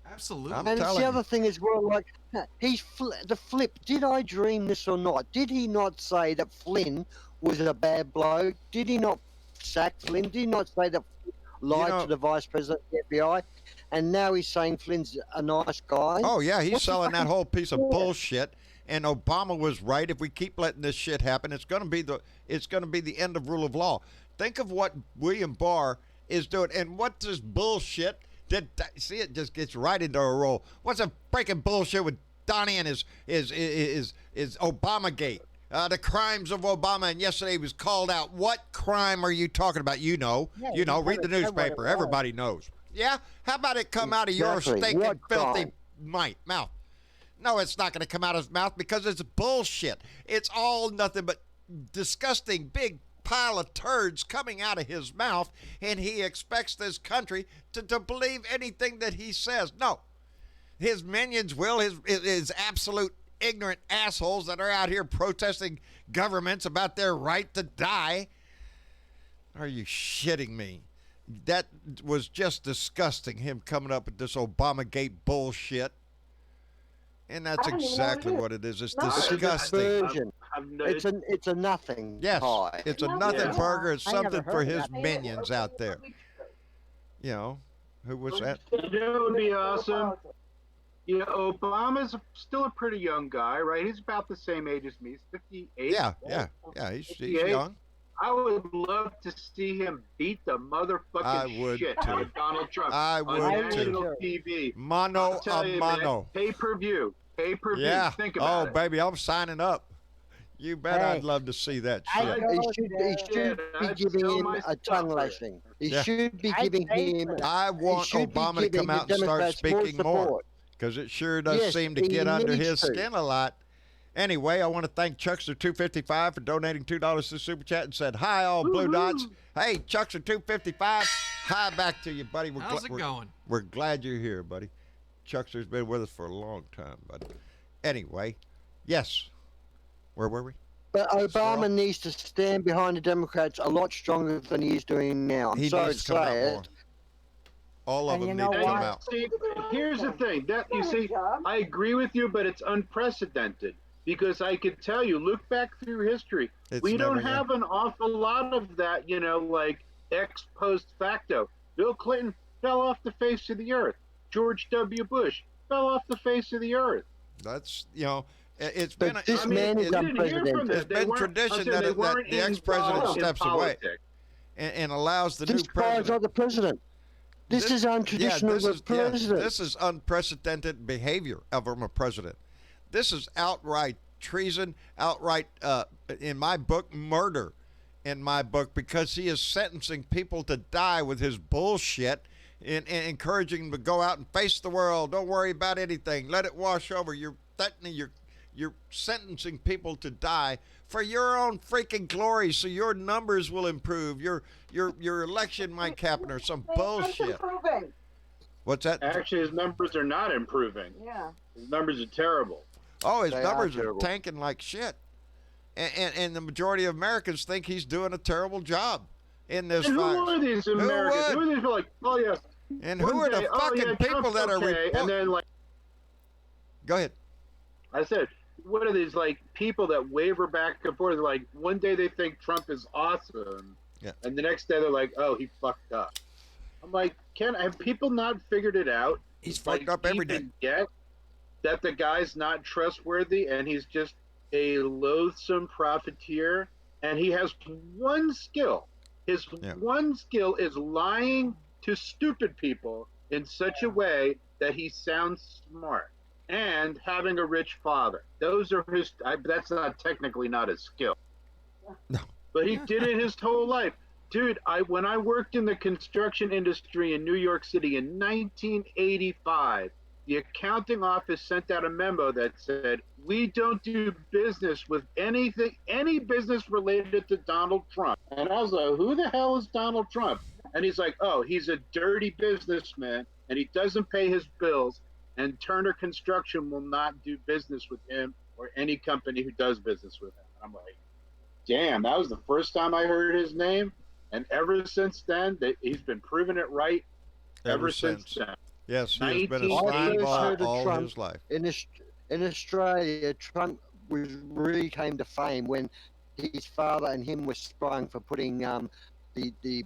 Absolutely. I'm And it's telling the you. other thing as well, like, the flip. Did I dream this or not? Did he not say that Flynn was a bad bloke? Did he not sack Flynn? Did he not say that Flynn lied to the vice president of the FBI? And now he's saying Flynn's a nice guy. Oh yeah, he's What's the selling that fucking whole piece of point? bullshit. And Obama was right. If we keep letting this shit happen, it's going to be the end of rule of law. Think of what William Barr is doing, and what this bullshit. See, it just gets right into a roll. What's a freaking bullshit with Donnie and his Obamagate? The crimes of Obama, and yesterday he was called out. What crime are you talking about? You know, read the newspaper. Everybody knows. Yeah? How about it come out of your stinking, filthy mouth? No, it's not going to come out of his mouth because it's bullshit. It's all nothing but disgusting big pile of turds coming out of his mouth, and he expects this country to believe anything that he says. No. His minions will, his absolute ignorant assholes that are out here protesting governments about their right to die. Are you shitting me? That was just disgusting, him coming up with this Obamagate bullshit. And that's exactly what it is. It's disgusting. It's a nothing. Yes, pie. it's a nothing burger. It's something for his minions out there. You know, who was that? You know, it would be awesome. You know, Obama's still a pretty young guy, right? He's about the same age as me. He's 58. Yeah. He's young. I would love to see him beat the motherfucking shit out of Donald Trump on national TV. Mano a mano. Pay per view. Yeah. Think about it. Oh, baby, I'm signing up. You bet I'd love to see that shit. He should be giving him a tongue lashing. He should be giving him. I want Obama to come out and start speaking more, because it sure does seem to get under his skin a lot. Anyway, I want to thank Chuckster255 for donating $2 to Super Chat and said, hi, all blue dots. Hey, Chuckster255, hi back to you, buddy. How's it going? We're glad you're here, buddy. Chuckster's been with us for a long time, buddy. Anyway, yes. Where were we? But Obama needs to stand behind the Democrats a lot stronger than he is doing now. I'm sorry to say it. All of And them you need know to come what? out. See, here's the thing. That you see, job. I agree with you, but it's unprecedented because I could tell you, look back through history, It's we never don't have an awful lot of that. Like ex post facto. Bill Clinton fell off the face of the earth. George W. Bush fell off the face of the earth. That's it's But been this I mean, man is we didn't hear from unprecedented. them. it's They been weren't- tradition I'm saying that, they weren't the ex-president involved in steps away politics. and allows the This new guy's president. not the president. This is untraditional with president. This is unprecedented behavior from a president. This is outright treason, outright, in my book, murder. In my book, because he is sentencing people to die with his bullshit and encouraging them to go out and face the world. Don't worry about anything. Let it wash over. You're sentencing people to die for your own freaking glory, so your numbers will improve. Your election might happen or some bullshit. Improving. What's that? Actually, his numbers are not improving. Yeah. His numbers are terrible. Oh, his They are numbers are terrible. tanking like shit. And the majority of Americans think he's doing a terrible job in this And who virus. are these Americans? would? Who are these people like, oh yeah. And one who are the day, oh, fucking yeah, people Trump's that are okay. And then like Go ahead. I said, what are these like people that waver back and forth? Like one day they think Trump is awesome, Yeah. and the next day they're like, oh, he fucked up. I'm like, have people not figured it out? He's fucked up every day. Even Get that the guy's not trustworthy and he's just a loathsome profiteer, and he has one skill. His one skill is lying to stupid people in such a way that he sounds smart, and having a rich father. Those are his. That's technically not his skill. No. But he did it his whole life. Dude, when I worked in the construction industry in New York City in 1985, the accounting office sent out a memo that said, we don't do business with any business related to Donald Trump. And I was like, who the hell is Donald Trump? And he's like, oh, he's a dirty businessman and he doesn't pay his bills, and Turner Construction will not do business with him or any company who does business with him. And I'm like, damn, that was the first time I heard his name. And ever since then, he's been proving it right ever since then. Yes, he has been a 1985. slime ball I've heard of all Trump. his life. In Australia, Trump really came to fame when his father and him were sprung for putting the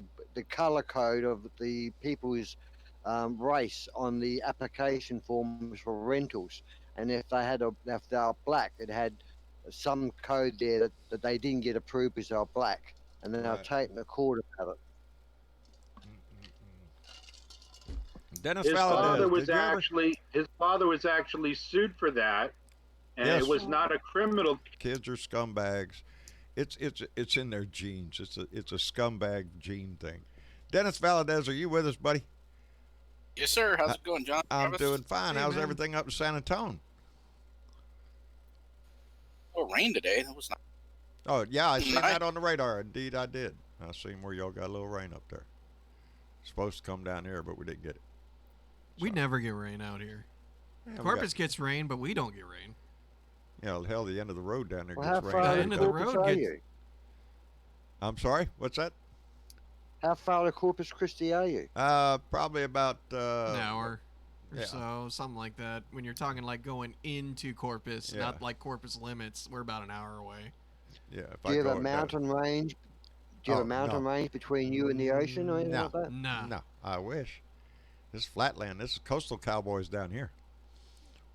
colour code of the people's race on the application forms for rentals, and if they are black, it had some code there that they didn't get approved because they were black, and then they were taken to court about it. Dennis His father Valadez, his father was actually sued for that, and Yes. it was not a criminal. kids are scumbags. It's in their genes. It's a scumbag gene thing. Dennis Valadez, are you with us, buddy? Yes, sir. How's it going, John? I'm Travis? doing fine. Hey, How's man. everything up in San Antonio? Oh, rain today. That was not. Oh yeah, I seen Nice. that on the radar. Indeed, I did. I seen where y'all got a little rain up there. Supposed to come down here, but we didn't get it. We never get rain out here. Yeah, we Corpus gets rain, but we don't get rain. got, hell, the end of the road down there Well, how gets far rain. The to end of the Corpus road are gets- you? I'm sorry. What's that? How far to Corpus Christi are you? Probably about An hour or yeah. so, something like that. When you're talking like going into Corpus, Yeah. not like Corpus limits, we're about an hour away. Yeah. If Do you I go have a mountain range? Do you have Oh, a mountain no. range between you and the ocean or anything No. like that? Nah. No, I wish. This is flatland. This is coastal cowboys down here.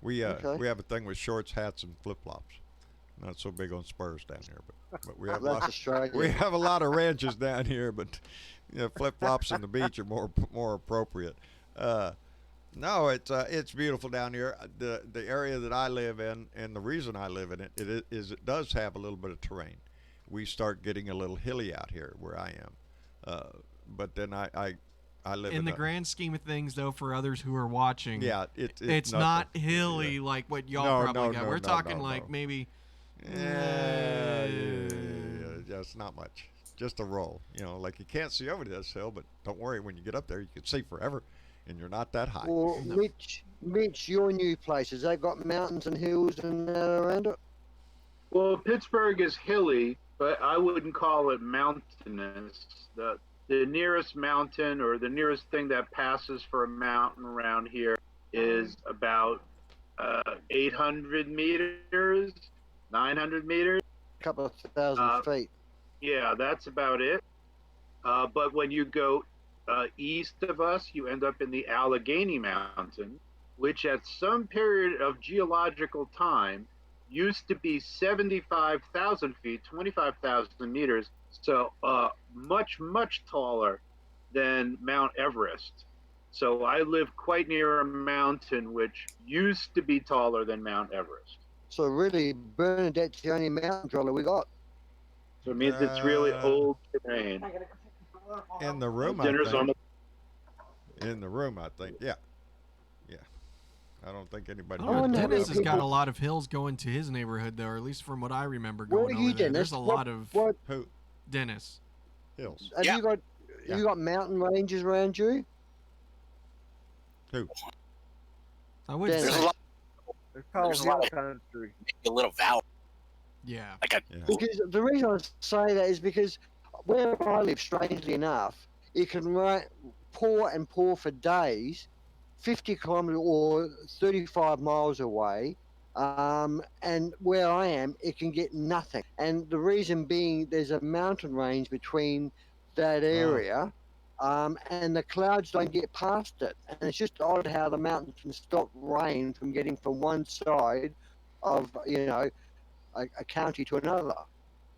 We Okay. we have a thing with shorts, hats, and flip flops. Not so big on spurs down here, but we have That's lots, Australia. we have a lot of ranches down here, but flip flops and the beach are more appropriate. No, it's beautiful down here. The area that I live in, and the reason I live in it, it does have a little bit of terrain. We start getting a little hilly out here where I am, but then I live In the a, grand scheme of things, though, for others who are watching, yeah, it's it's nothing. not hilly like what y'all No, probably no, got. no, We're no, talking no, like no. maybe. Yeah, it's not much. Just a roll. Like you can't see over this hill, but don't worry. When you get up there, you can see forever, and you're not that high. Well, Mitch, your new places, they've got mountains and hills and that around it? Well, Pittsburgh is hilly, but I wouldn't call it mountainous. the nearest mountain or the nearest thing that passes for a mountain around here is about 800 meters, 900 meters. A couple of thousand feet. Yeah, that's about it. But when you go east of us, you end up in the Allegheny Mountain, which at some period of geological time used to be 75,000 feet, 25,000 meters. So much, much taller than Mount Everest. So I live quite near a mountain which used to be taller than Mount Everest. So really, Bernadette's the only mountain dweller we got. So it means it's really old terrain. In the room, Dinner's on the... In the room, I think. Yeah. Yeah. I don't think anybody... Oh, Dennis has got a lot of hills going to his neighborhood, though, or at least from what I remember going over there. There's a lot of... Who? Dennis. Hills. Have you got mountain ranges around you? Who? I would Dennis. say... It's called hill country. A little valley. Yeah. Because the reason I say that is because where I live, strangely enough, it can pour and pour for days, 50 kilometres or 35 miles away. And where I am, it can get nothing. And the reason being there's a mountain range between that area and the clouds don't get past it. And it's just odd how the mountain can stop rain from getting from one side of, a county to another.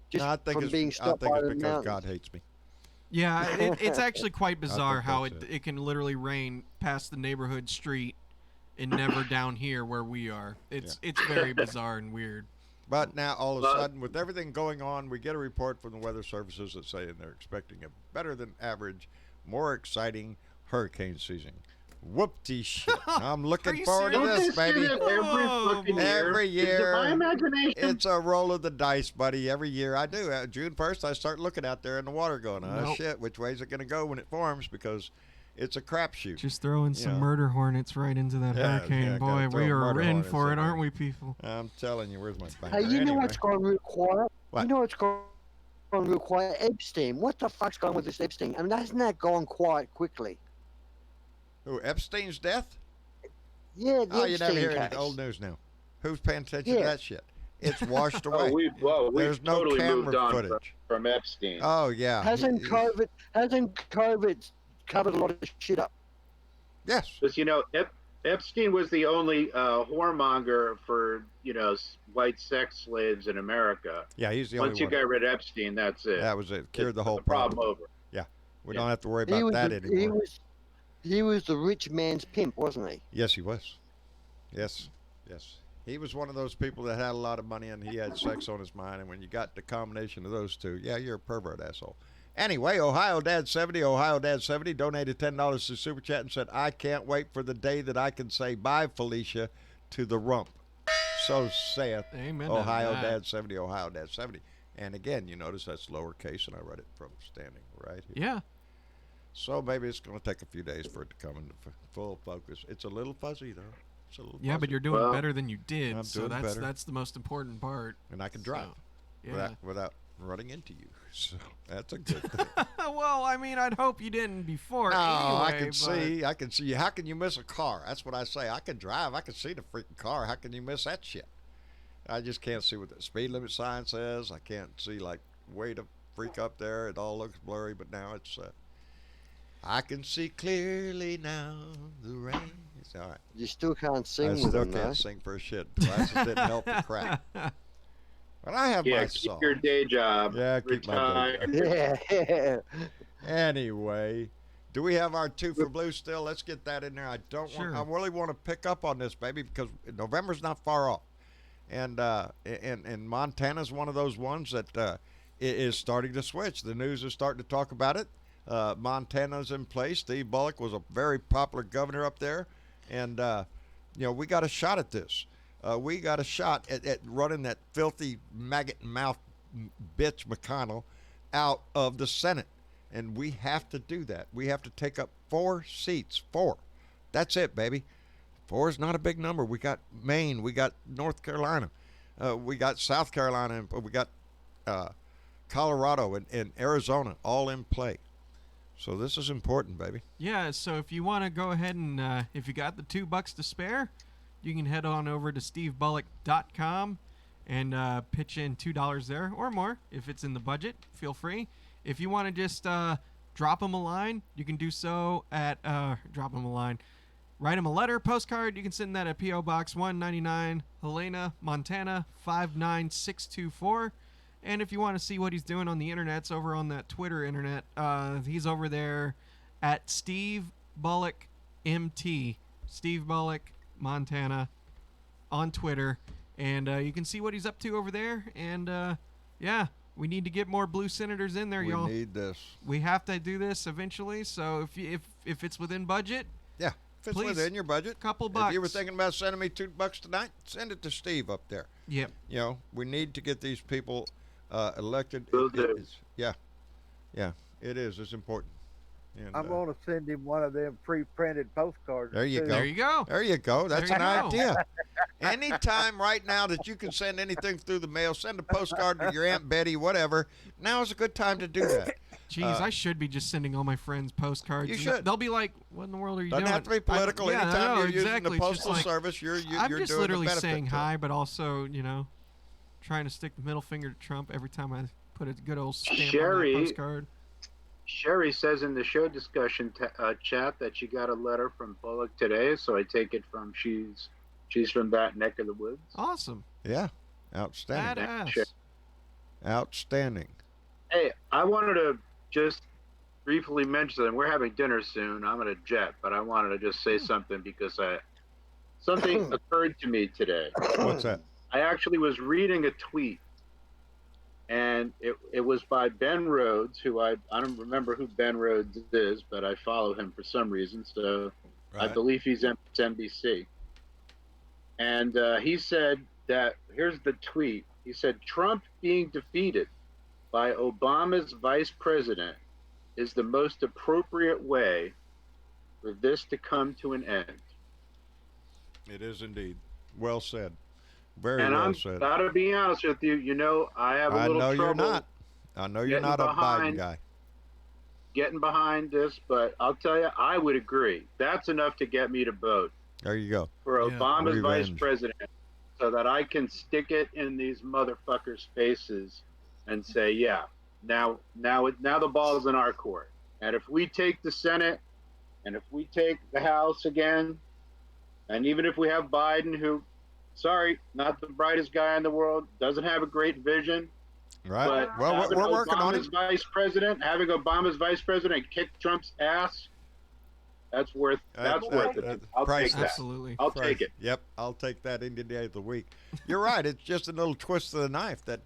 Just no, I think from being stopped by the because mountains. God hates me. Yeah, it's actually quite bizarre how it can literally rain past the neighborhood street and never down here where we are. It's very bizarre and weird. But now, all of a sudden, with everything going on, we get a report from the weather services that say they're expecting a better than average, more exciting hurricane season. Whoop-de shit. I'm looking forward to this, baby. Every year. My imagination. It's a roll of the dice, buddy. Every year I do. June 1st, I start looking out there in the water going, shit, which way is it going to go when it forms? Because it's a crapshoot. Just throwing some murder hornets right into that hurricane. Boy, we are in for it, aren't we, people? I'm telling you, where's my phone? Hey, you know what's gone real quiet? What? You know what's gone real quiet? Epstein. What the fuck's going with this Epstein? I mean, hasn't that gone quite quickly? Who, Epstein's death? Yeah, the you never Epstein hear case. any old news now. Who's paying attention to that shit? It's washed away. We've There's no totally camera moved on footage from Epstein. Oh yeah. Hasn't COVID covered a lot of shit up? Yes. Because Epstein was the only whoremonger for white sex slaves in America. Yeah, he's the only one. Once you got rid of Epstein, that's it. That was it. Cured the whole problem over. Yeah, we don't have to worry about that anymore. He was the rich man's pimp, wasn't he? Yes, he was. Yes. He was one of those people that had a lot of money and he had sex on his mind. And when you got the combination of those two, yeah, you're a pervert asshole. Anyway, Ohio Dad 70 donated $10 to Super Chat and said, I can't wait for the day that I can say bye, Felicia, to the rump. So saith Amen Ohio Dad 70. And again, you notice that's lowercase, and I read it from standing right here. Yeah. So maybe it's going to take a few days for it to come into full focus. It's a little fuzzy, though. It's a little fuzzy. But you're doing better than you did, I'm so doing better. that's the most important part. And I can drive without running into you. So that's a good thing. Well, I mean, I'd hope you didn't before. No, anyway, I can see. How can you miss a car? That's what I say. I can drive. I can see the freaking car. How can you miss that shit? I just can't see what the speed limit sign says. I can't see, like, way to freak up there. It all looks blurry, but now it's... I can see clearly now the rain. It's all right. You still can't sing I with still them, can't though. sing for a shit. Glasses didn't help the crap. But I have my keep song. your day job. Yeah, keep my day job. Yeah. Anyway, do we have our 2 for Blue still? Let's get that in there. I really want to pick up on this, baby, because November's not far off. And Montana's one of those ones that is starting to switch. The news is starting to talk about it. Montana's in place. Steve Bullock was a very popular governor up there. And, we got a shot at this. We got a shot at running that filthy maggot mouth bitch McConnell out of the Senate. And we have to do that. We have to take up 4 seats. 4. That's it, baby. 4 is not a big number. We got Maine. We got North Carolina. We got South Carolina. We got Colorado and Arizona all in play. So this is important, baby. Yeah, so if you want to go ahead and if you got the $2 to spare, you can head on over to stevebullock.com and pitch in $2 there or more if it's in the budget. Feel free. If you want to just drop them a line, you can do so at drop them a line. Write them a letter, postcard. You can send that at P.O. Box 199, Helena, Montana 59624. And if you want to see what he's doing on the internet's over on that Twitter internet, he's over there at Steve Bullock MT, Steve Bullock, Montana, on Twitter. And you can see what he's up to over there. And yeah, we need to get more blue senators in there, y'all. We need this. We have to do this eventually. So if it's within budget, yeah, if it's please, within your budget, couple bucks. If you were thinking about sending me $2 tonight, send it to Steve up there. Yep. You know, we need to get these people elected. Yeah, it is. It's important. And, I'm going to send him one of them pre-printed postcards. There you too. go. There you go. There you go. That's There you an go. idea. Anytime right now that you can send anything through the mail, send a postcard to your Aunt Betty, whatever. Now is a good time to do that. Jeez, I should be just sending all my friends postcards. You should. They'll be like, "What in the world are you Doesn't doing?" have to be political. Yeah, Anytime no, you're using exactly. the It's just postal like, service, you're I'm doing just a literally benefit saying to hi, it. but also, trying to stick the middle finger to Trump every time I put a good old stamp on Sherry. that postcard. Sherry says in the show discussion chat that she got a letter from Bullock today, so I take it from she's from that neck of the woods. Awesome. Yeah, outstanding. Badass. Outstanding. Hey, I wanted to just briefly mention that we're having dinner soon. I'm going to jet, but I wanted to just say something because something occurred to me today. What's that? I actually was reading a tweet, and it was by Ben Rhodes, who I don't remember who Ben Rhodes is, but I follow him for some reason, so I Right. believe he's MSNBC. And he said that, here's the tweet. He said, Trump being defeated by Obama's vice president is the most appropriate way for this to come to an end. It is indeed. Well said. Very And well I'm said. gotta be honest with you, I have a I little know trouble you're not. I know you're getting not a Biden behind- guy. getting behind this, but I'll tell you, I would agree. That's enough to get me to vote There you go. for Yeah. Obama's vice Revenge. president so that I can stick it in these motherfuckers' faces and say, yeah, now the ball is in our court. And if we take the Senate and if we take the House again, and even if we have Biden, who, sorry, not the brightest guy in the world, doesn't have a great vision, Right. but Well, having we're working on Obama's it. having Obama's vice president kick Trump's ass, that's worth it. I'll priceless. take that. Absolutely. I'll take it. Yep, I'll take that any day of the week. You're right. It's just a little twist of the knife that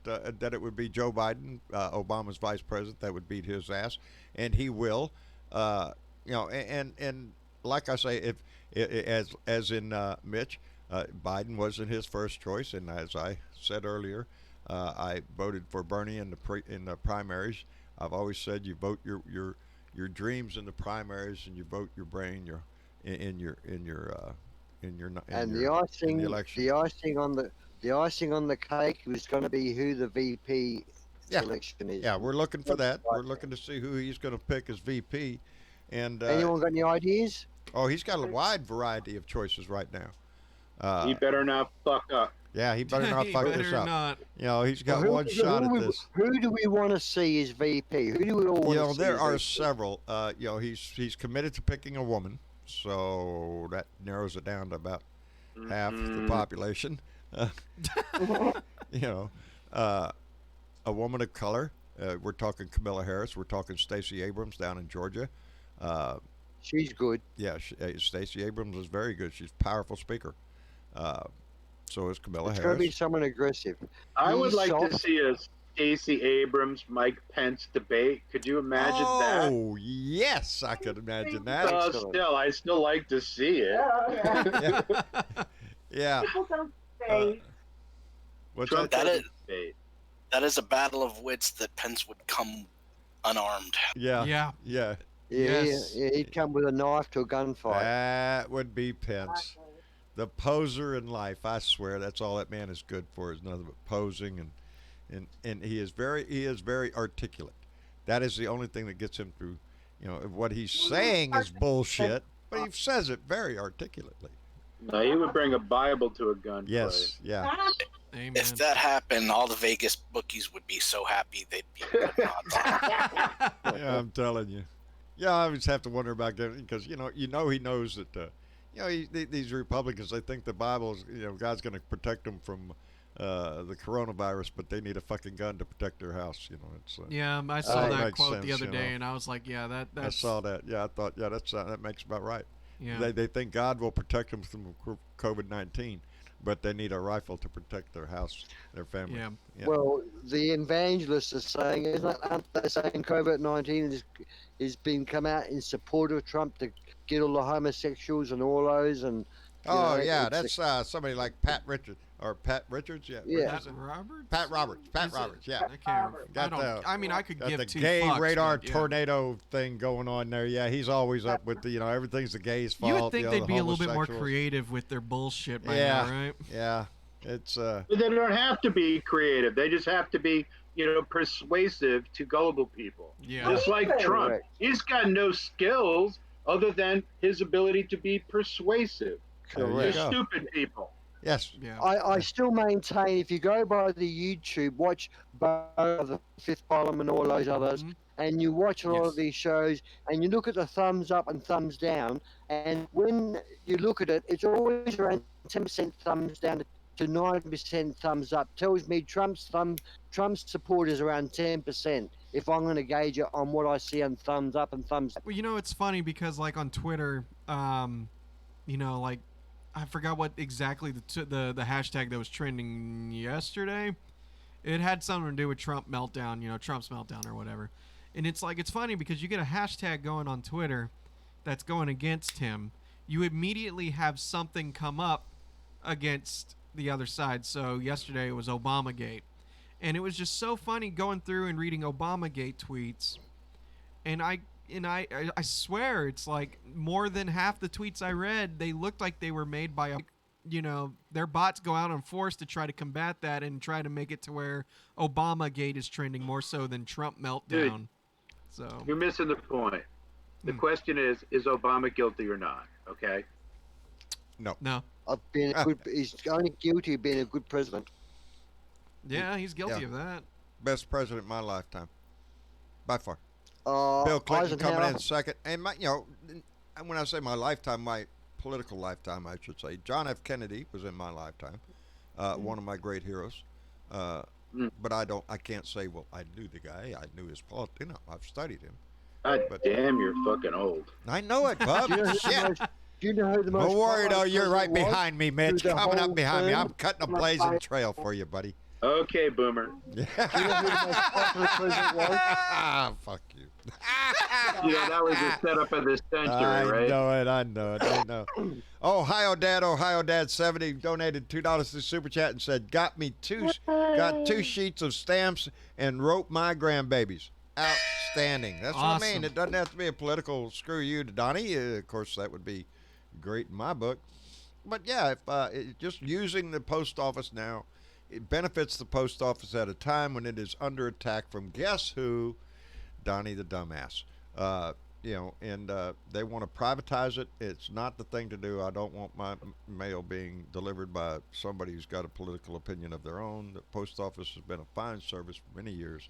it would be Joe Biden, Obama's vice president, that would beat his ass, and he will. And like I say, as in Mitch, Biden wasn't his first choice, and as I said earlier, I voted for Bernie in the primaries. I've always said you vote your dreams in the primaries, and you vote your brain in the election. The icing on the cake was going to be who the VP Yeah. selection is. Yeah, we're looking for that. We're looking to see who he's going to pick as VP. And Anyone got any ideas? oh, he's got a wide variety of choices right now. He better not fuck up. Yeah, he better not He fuck better this up. not. He's got Well, one shot at this. Who do we want to see as VP? Who do we all want to see? There as are VP? several. He's committed to picking a woman, so that narrows it down to about half the population. A woman of color. We're talking Kamala Harris. We're talking Stacey Abrams down in Georgia. She's good. Yeah, Stacey Abrams is very good. She's a powerful speaker. So is Kamala It's Harris. going to be someone aggressive. I would He's like to soft. see a Stacey Abrams, Mike Pence debate. Could you imagine that? Oh, yes, I could imagine that. I still like to see it. Yeah. Yeah. People don't say. What's Trump that? That is- debate. That is a battle of wits that Pence would come unarmed. Yeah. Yeah. Yeah. Yeah, Yes. he'd come with a knife to a gunfight. That would be Pence. The poser in life. I swear that's all that man is good for, is nothing but posing, and he is very articulate. That is the only thing that gets him through You know, what he's saying is bullshit, but he says it very articulately. No, he would bring a Bible to a gunfight. Yes, yeah. Amen. If that happened, all the Vegas bookies would be so happy they'd be putting odds on. Yeah, I'm telling you. Yeah, I just have to wonder about that because he knows that these Republicans, they think the Bible's God's going to protect them from the coronavirus, but they need a fucking gun to protect their house. It's yeah, I saw that makes quote sense, the other day, and I was like, yeah, that's. I saw that. Yeah, I thought, yeah, that makes about right. Yeah. They think God will protect them from COVID-19, but they need a rifle to protect their house, their family. Yeah. Yeah. Well, the evangelists are saying, aren't they saying COVID-19 is being come out in support of Trump to get all the homosexuals and all those and. That's somebody like Pat Richards or Pat Richards, yeah. Yeah. Pat Roberts. Pat Roberts, yeah. I mean, I could got give the two gay fucks, radar but, yeah. tornado thing going on there. Yeah, he's always up with everything's the gays' fault. You would think they'd the be a little bit more homosexuals. creative with their bullshit by Yeah. now, right? Yeah, it's They don't have to be creative. They just have to be, persuasive to gullible people. Yeah. Just like Trump. Correct. He's got no skills other than his ability to be persuasive There you Correct. to go. stupid people. Yes. Yeah. I still maintain if you go by the YouTube, watch both of the Fifth Parliament and all those others, Mhm. and you watch a lot Yes. of these shows, and you look at the thumbs up and thumbs down, and when you look at it, it's always around 10% thumbs down to 9% thumbs up. Tells me Trump's support is around 10%. If I'm going to gauge it on what I see on thumbs up and thumbs down. Well, it's funny because like on Twitter, like I forgot what exactly the hashtag that was trending yesterday. It had something to do with Trump meltdown, Trump's meltdown or whatever. And it's funny because you get a hashtag going on Twitter that's going against him. You immediately have something come up against the other side. So yesterday it was Obamagate. And it was just so funny going through and reading Obamagate tweets. And I swear it's like more than half the tweets I read, they looked like they were made by their bots go out on force to try to combat that and try to make it to where Obamagate is trending more so than Trump meltdown. Dude, so you're missing the point. The question is Obama guilty or not? Okay. No. He's only guilty of being a good president. Yeah, he's guilty of that. Best president in my lifetime, by far. Uh, Bill Clinton coming Eisenhower. in second, and when I say my lifetime, my political lifetime, I should say. John F. Kennedy was in my lifetime, one of my great heroes. But I can't say, well, I knew the guy, I knew his politics. I've studied him. God But- damn, you're fucking old. I know it, bub. Shit. Do you know who the most Don't worry, though. popular You're right president was behind me, Mitch. through the Coming up whole behind me. term? I'm cutting a blazing trail for you, buddy. Okay, boomer. Do you know who the most popular president was? Ah, fuck you. That was the setup of this century, right? I know it. Ohio Dad 70 donated $2 to Super Chat and said, got two sheets of stamps and wrote my grandbabies. Outstanding. That's what I mean. Awesome. It doesn't have to be a political screw you to Donnie. Of course, that would be great in my book. But yeah, if just using the post office now, it benefits the post office at a time when it is under attack from guess who? Donnie the dumbass. And they want to privatize it. It's not the thing to do. I don't want my mail being delivered by somebody who's got a political opinion of their own. The post office has been a fine service for many years.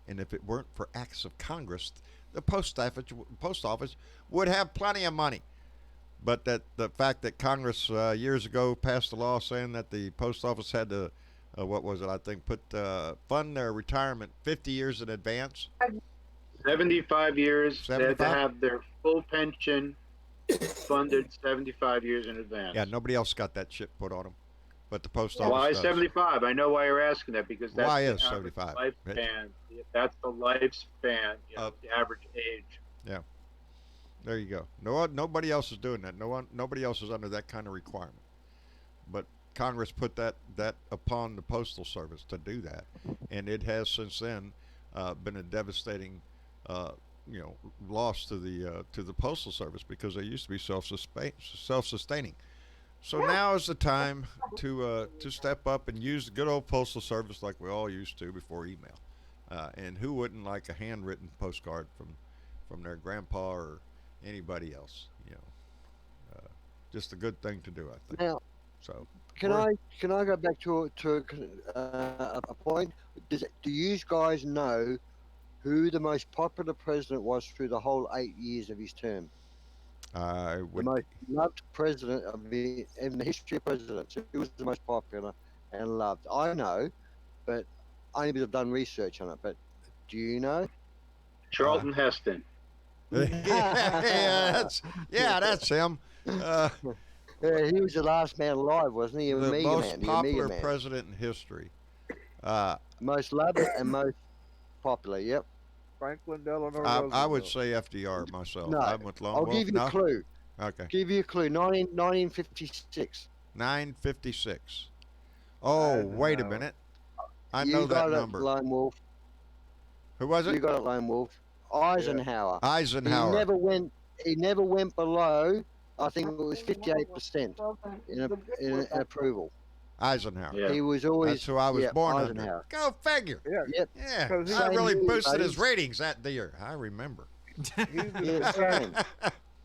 And if it weren't for acts of Congress, the post office would have plenty of money. But the fact that Congress years ago passed a law saying that the post office had to, fund their retirement 50 years in advance. 75 years. They had to 75? have their full pension funded 75 years in advance. Yeah, nobody else got that shit put on them, but the post office Why does. 75? I know why you're asking that because that's Why the is average 75? lifespan. That's the lifespan, the average age. Yeah. There you go. Nobody else is doing that. Nobody else is under that kind of requirement. But Congress put that upon the Postal Service to do that, and it has since then been a devastating, loss to the Postal Service because they used to be self-sustaining. So now is the time to step up and use the good old Postal Service like we all used to before email. And who wouldn't like a handwritten postcard from from their grandpa or anybody else. Just a good thing to do, I think. Now, So can I go back to a point? Do you guys know who the most popular president was through the whole 8 years of his term? I The would. most loved president in the history of presidents. Who was the most popular and loved? I know, but only because I've done research on it. But do you know? Charlton Heston. That's him. Yeah, he was the last man alive, wasn't he? The most popular president in history. Most loved and most popular. Yep. Franklin Delano I would Roosevelt. say FDR myself. No, I'm with Lone I'll Wolf. give you No? a clue. Okay. Give you a clue. 1956. 956. Oh, wait a minute. I know that number. You got it, Lone Wolf. Who was it? You got it, Lone Wolf. Eisenhower. Yeah. Eisenhower. He never went below. I think it was 58% in approval. Eisenhower. Yeah. He was always. That's who I was born Eisenhower. under. Go figure. Yeah. Yep. Yeah. I really boosted his ratings that year. I remember.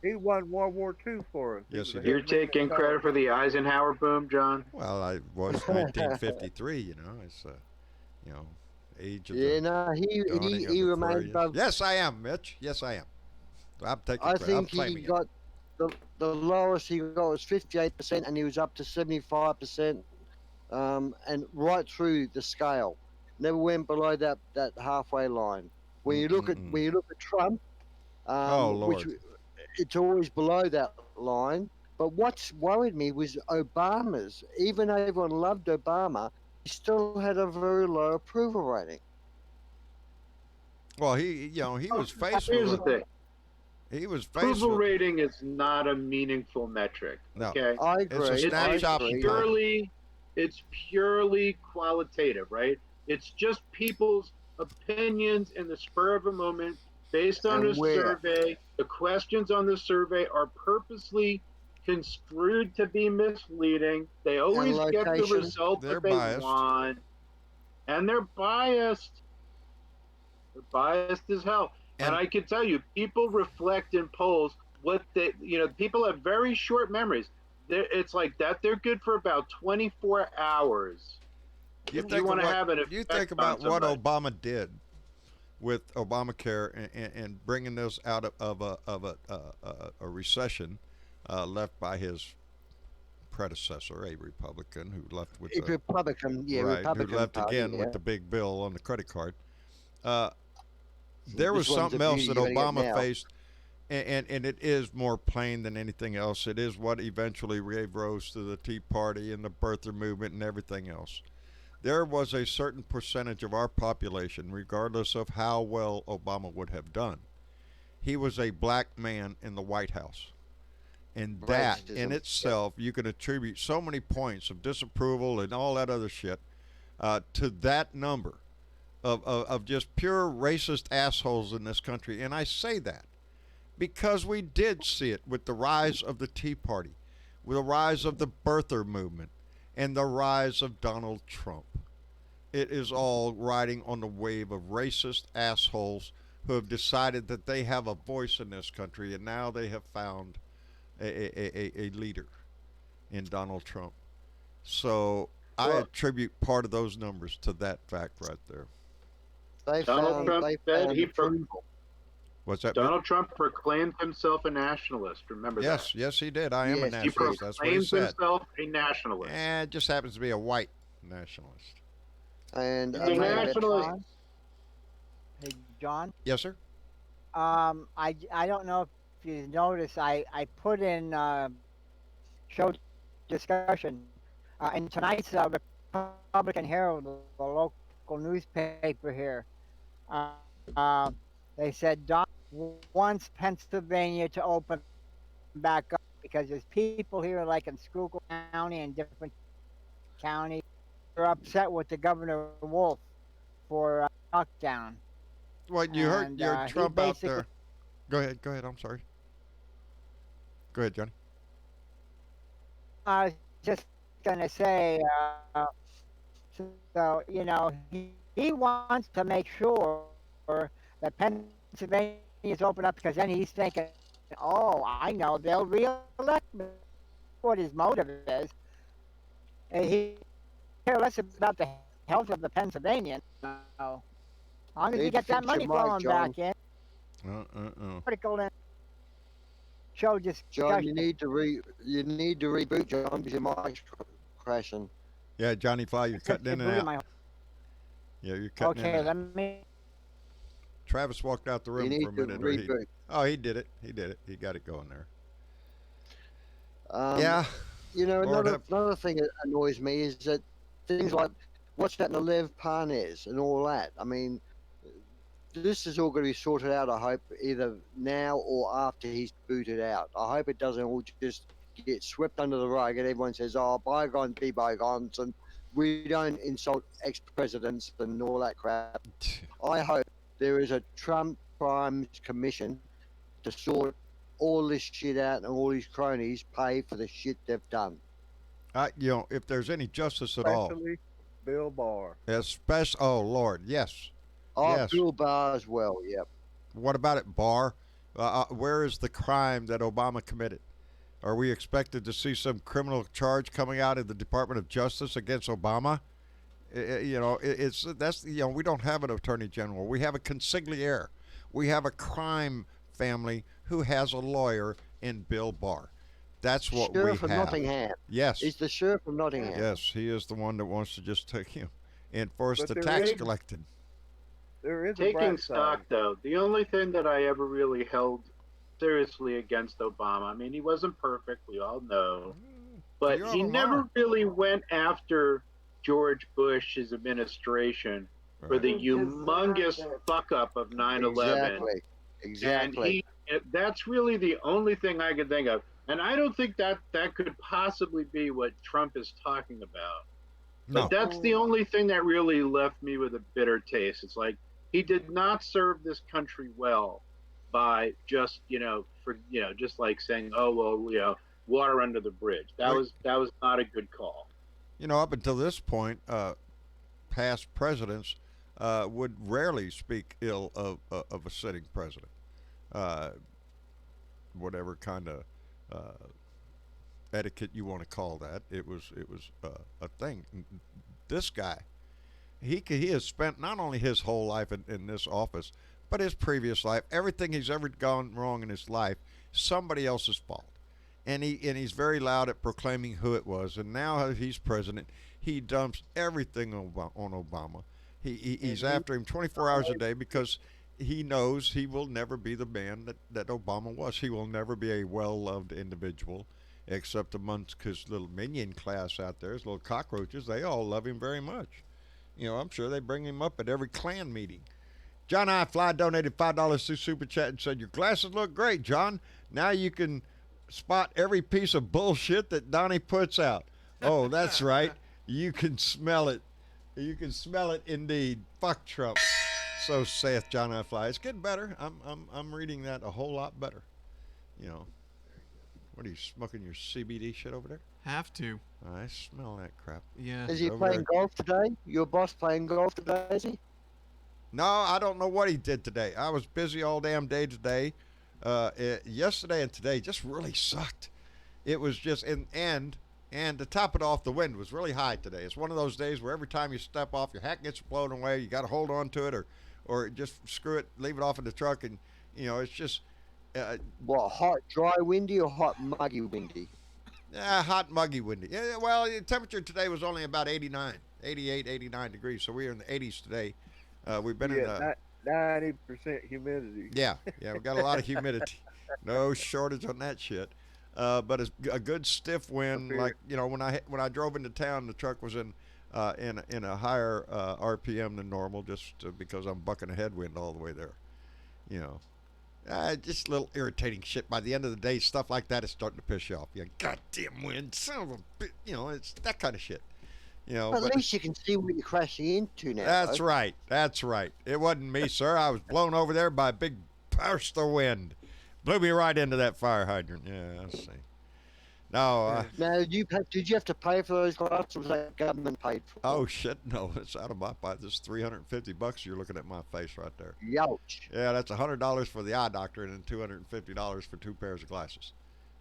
He won World War II for us. Yes, he did. You're taking credit for the Eisenhower boom, John? Well, I was 1953. It's age of Yeah, the no, he remained above. Yes, I am, Mitch. Yes, I am. I'm taking I credit. think I'm he got the lowest he got was 58%, and he was up to 75%, and right through the scale. Never went below that halfway line. When you look at Trump, Lord. which it's always below that line. But what's worried me was Obama's. Even though everyone loved Obama, he still had a very low approval rating. Well, he was faced Here's the with thing. he was faced Approval with rating is not a meaningful metric. No. Okay. I agree. It's a snapshot in time. It's purely qualitative, right? It's just people's opinions in the spur of a moment based on a survey. The questions on the survey are purposely construed to be misleading. They always get the result that they want. And they're biased. They're biased as hell. And I can tell you, people reflect in polls what they, people have very short memories. It's like that. They're good for about 24 hours. You think about what Obama did with Obamacare and bringing this out of a recession left by his predecessor, a Republican who left with Republican who left again with the big bill on the credit card. There was something else that Obama faced, and it is more plain than anything else. It is what eventually gave rise to the Tea Party and the birther movement and everything else. There was a certain percentage of our population, regardless of how well Obama would have done. He was a black man in the White House. And that in itself, you can attribute so many points of disapproval and all that other shit to that number of just pure racist assholes in this country. And I say that because we did see it with the rise of the Tea Party, with the rise of the birther movement, and the rise of Donald Trump. It is all riding on the wave of racist assholes who have decided that they have a voice in this country, and now they have found a leader in Donald Trump. So I attribute part of those numbers to that fact right there. Donald Trump said What's that? Donald Trump proclaimed himself a nationalist. Remember that? Yes, he did. I am a nationalist. That's what he proclaimed said. himself a nationalist. And it just happens to be a white nationalist. And a nationalist. Hey, John. Yes, sir. I don't know if you noticed. I put in show discussion in tonight's Republican Herald, the local newspaper here. They said Don wants Pennsylvania to open back up because there's people here like in Schuylkill County and different counties are upset with the Governor Wolf for lockdown. Well, you heard your Trump out there. Go ahead. I'm sorry. Go ahead, Johnny. I was just gonna say, so he wants to make sure that Pennsylvania is open up because then he's thinking, oh, I know they'll reelect me. What his motive is. And he care less about the health of the Pennsylvanians. So, as long as he gets that money flowing back in, critical and show discussion. John, you need to reboot, John, because your mic's crashing. Yeah, Johnny Fly, you're cutting in and out. Yeah, you're cutting in and out. Let me. Travis walked out the room for a minute. He did it. He did it. He got it going there. Yeah. You know, another thing that annoys me is that things like what's happened to Lev Parnes and all that. I mean, this is all going to be sorted out, I hope, either now or after he's booted out. I hope it doesn't all just get swept under the rug and everyone says, oh, bygones be bygones, and we don't insult ex-presidents and all that crap. I hope there is a Trump Crimes Commission to sort all this shit out and all these cronies pay for the shit they've done. You know, if there's any justice at all. Especially Bill Barr. Oh, Lord, yes. Oh, yes. Bill Barr as well, yep. What about it, Barr? Where is the crime that Obama committed? Are we expected to see some criminal charge coming out of the Department of Justice against Obama? You know, we don't have an attorney general. We have a consigliere. We have a crime family who has a lawyer in Bill Barr. That's what Sheriff we of have. Nottingham. Yes. He's the sheriff of Nottingham. Yes, he is the one that wants to just enforce the tax collected. There is taking stock, though. The only thing that I ever really held seriously against Obama, I mean, he wasn't perfect, we all know, but he never really went after George Bush's administration for the humongous fuck up of 9/11. Exactly. And that's really the only thing I can think of. And I don't think that could possibly be what Trump is talking about. No. But that's the only thing that really left me with a bitter taste. It's like he did not serve this country well by just, just like saying, oh, well, water under the bridge. That was not a good call. You know, up until this point, past presidents would rarely speak ill of a sitting president. Whatever kind of etiquette you want to call that, it was a thing. This guy, he has spent not only his whole life in this office, but his previous life, everything he's ever gone wrong in his life, somebody else's fault. And he's very loud at proclaiming who it was. And now he's president, he dumps everything on Obama. He's after him 24 hours a day because he knows he will never be the man that Obama was. He will never be a well-loved individual, except amongst his little minion class out there, his little cockroaches. They all love him very much. You know, I'm sure they bring him up at every Klan meeting. John I. Fly donated $5 through Super Chat and said, your glasses look great, John. Now you can spot every piece of bullshit that Donnie puts out. Oh, that's right. You can smell it. You can smell it indeed. Fuck Trump. So saith John I. Fly. It's getting better. I'm reading that a whole lot better. You know. What are you smoking your CBD shit over there? Have to. I smell that crap. Yeah. Is he playing golf today? Your boss playing golf today, is he? No, I don't know what he did today. I was busy all damn day today. Yesterday and today just really sucked. It was just and to top it off, the wind was really high today. It's one of those days where every time you step off, your hat gets blown away. You got to hold on to it, or just screw it, leave it off in the truck, and it's just. What, hot, dry, windy, or hot, muggy, windy? Hot, muggy, windy. Yeah, well, the temperature today was only about 88, 89 degrees, so we were in the 80s today. We've been in the 90% humidity. Yeah, we got a lot of humidity. No shortage on that shit. But it's a good stiff wind. Like when I drove into town, the truck was in a higher RPM than normal, just because I'm bucking a headwind all the way there. Just a little irritating shit. By the end of the day, stuff like that is starting to piss you off. Goddamn wind, son of a bitch. It's that kind of shit. But at least you can see what you're crashing into now. That's right. That's right. It wasn't me, sir. I was blown over there by a big burst of wind. Blew me right into that fire hydrant. Yeah, I see. No. Now, did you have to pay for those glasses, or was that government paid for? Oh shit, no, it's out of my pocket. This is $350. You're looking at my face right there. Youch. Yeah, that's $100 for the eye doctor, and then $250 for 2 pairs of glasses.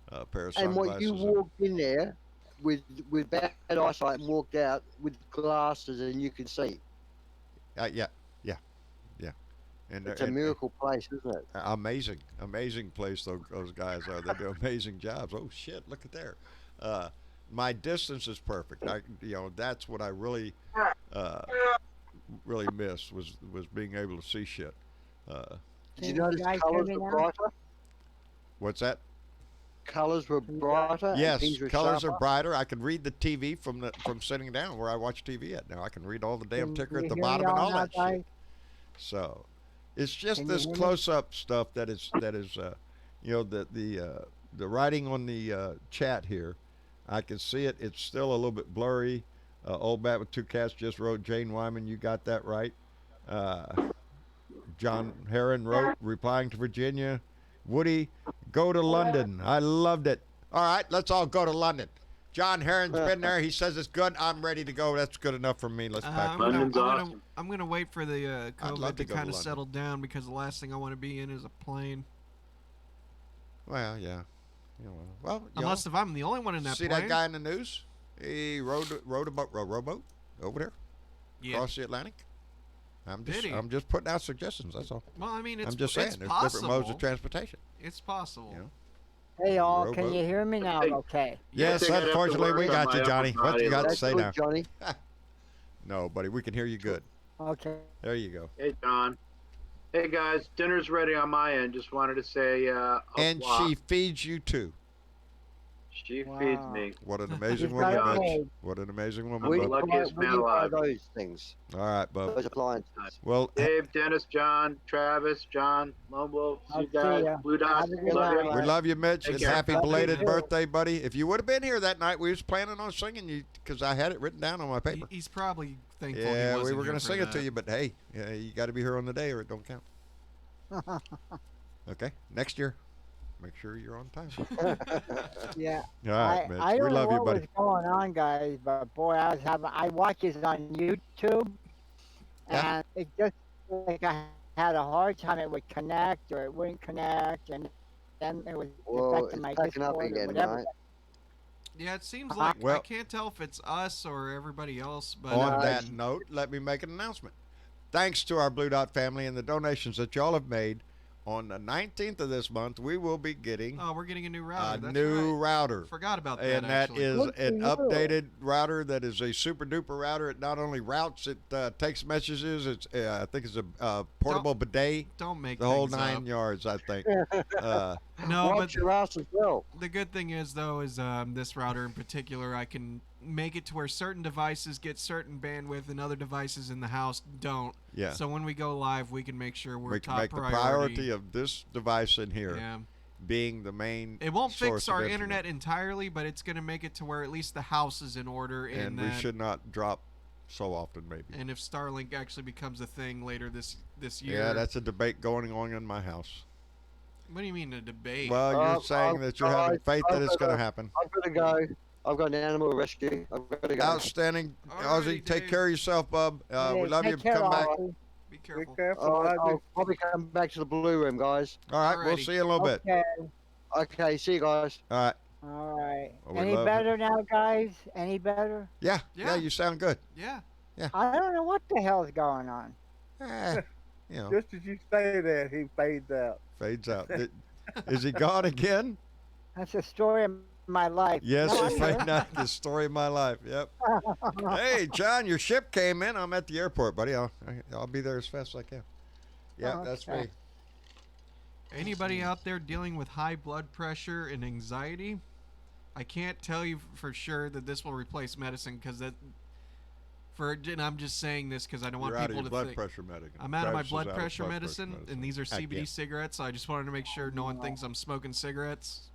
A pair of And sunglasses. what you walked in there with bad eyesight and walked out with glasses and you could see. Yeah. And It's a miracle place, isn't it? Amazing place. Those guys are. They do amazing jobs. Oh shit, look at there. My distance is perfect. That's what I really miss was being able to see shit. Did you notice colors were brighter? What's that? Colors were brighter. Yes, were colors sharper. are brighter. I can read the TV from sitting down where I watch TV at now. I can read all the damn ticker at the bottom and all that shit. So, it's just this close-up stuff that is the writing on the chat here. I can see it. It's still a little bit blurry. Old Bat with 2 Cats just wrote, Jane Wyman, you got that right. John Heron wrote, replying to Virginia. Woody, go to London. I loved it. All right, let's all go to London. John Heron's been there. He says it's good. I'm ready to go. That's good enough for me. Let's pack. I'm gonna wait for the COVID to kind of settle down because the last thing I want to be in is a plane. Well, yeah. Unless if I'm the only one in that plane. plane. See that guy in the news? He rowed a rowboat over there across the Atlantic. I'm just putting out suggestions. That's all. Well, I mean, I'm just saying there's different modes of transportation. It's possible. Hey, y'all, can you hear me now? Okay. Yes, unfortunately, we got you, Johnny. What you got to say now? Johnny? No, buddy, we can hear you good. Okay. There you go. Hey, John. Hey, guys, dinner's ready on my end. Just wanted to say. And she feeds you too. She feeds me. What an amazing woman, Mitch. What an amazing woman. I'm the luckiest man alive. Those things. All right, bub. Those appliances. Well, Dave, Dennis, John, Travis, John, Lone Wolf, you guys, Blue Dot, love you. We love you, Mitch, and care. happy belated birthday, buddy. If you would have been here that night, we was planning on singing you because I had it written down on my paper. He's probably thankful. Yeah, he wasn't we were going to sing it to you, but hey, you got to be here on the day or it don't count. Okay, next year. Make sure you're on time. Yeah. All right, Mitch. I don't We love know you, buddy. what's going on, guys, but boy, I watch this on YouTube, and it just like I had a hard time. It would connect or it wouldn't connect, and then it was affecting my Discord or whatever. Right? Yeah, it seems like I can't tell if it's us or everybody else. But on that note, let me make an announcement. Thanks to our Blue Dot family and the donations that y'all have made. On the 19th of this month, we will be getting we're getting a new router. Router. Forgot about that. And that actually. is an updated router that is a super duper router. It not only routes, it takes messages. It's I think it's a portable bidet. Don't make the whole things 9 up. yards. I think. No, Watch your house as well. The good thing is though is this router in particular, I can make it to where certain devices get certain bandwidth and other devices in the house don't. Yeah. So when we go live, we can make sure we're we can top make priority. the priority of this device in here being the main. It won't source fix our of internet entirely, but it's going to make it to where at least the house is in order. And we should not drop so often, maybe. And if Starlink actually becomes a thing later this year. Yeah, that's a debate going on in my house. What do you mean a debate? Well, you're saying that you're having faith that it's going to happen. I've got to go. I've got an animal rescue. I've got to go. Outstanding. Ozzy, take care of yourself, bub. We love you. Take care, Come back. Ozzy. Be careful. I'll probably come back to the blue room, guys. All right, we'll see you in a little bit. Okay, see you guys. All right. All right. Well, Any better now, guys? Any better? Yeah, you sound good. Yeah. I don't know what the hell's going on. You know. Just as you say that, he fades out. Fades out. Is he gone again? That's the story of my life. Yes, No, it's right now. The story of my life. Yep. Hey, John, your ship came in. I'm at the airport, buddy. I'll be there as fast as I can. Yeah, that's me. Anybody out there dealing with high blood pressure and anxiety? I can't tell you for sure that this will replace medicine because and I'm just saying this because I don't want You're people out of to your think. blood pressure medicine. I'm out of my Travis is blood out of pressure blood medicine, medicine. and these are Heck CBD yeah. cigarettes. So I just wanted to make sure no one thinks I'm smoking cigarettes.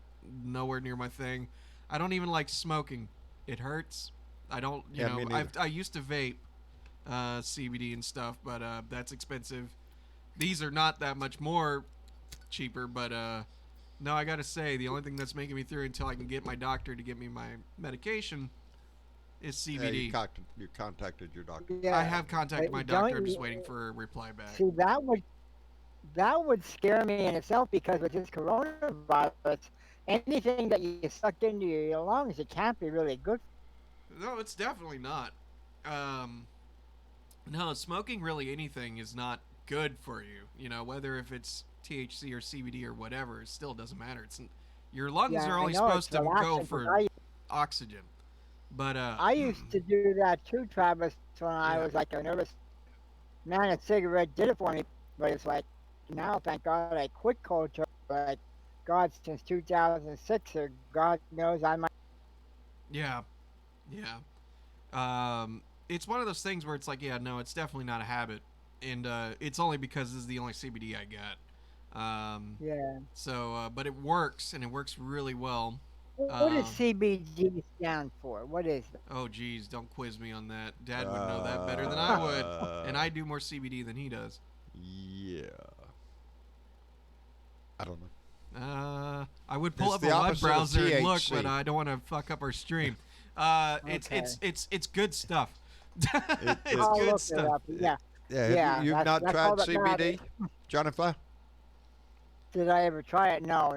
Nowhere near my thing. I don't even like smoking. It hurts. I don't. You me know, neither. I used to vape CBD and stuff, but that's expensive. These are not that much more cheaper, but No, I gotta say, the only thing that's making me through until I can get my doctor to give me my medication is CBD. You contacted your doctor. Yeah. I have contacted my doctor. I'm just waiting for a reply back. See, that would scare me in itself because with this coronavirus, anything that you suck into your lungs, it can't be really good. No, it's definitely not. No, smoking really anything is not good for you. You know, whether if it's THC or CBD or whatever, it still doesn't matter. Your lungs are only supposed to go for oxygen. But I used to do that too, Travis, when I was like a nervous man. A cigarette did it for me, but it's like now, thank God, I quit cold turkey. Like God, since 2006, or God knows I might. Yeah. It's one of those things where it's like, yeah, no, it's definitely not a habit, and it's only because this is the only CBD I got. Yeah. So, but it works, and it works really well. What does CBD stand for? What is that? Oh, geez, don't quiz me on that. Dad would know that better than I would, and I do more CBD than he does. Yeah. I don't know. I would pull up a web browser and look, but I don't want to fuck up our stream. It's good stuff. It's good stuff. Yeah. You've not tried CBD, Jonathan? Did I ever try it? No.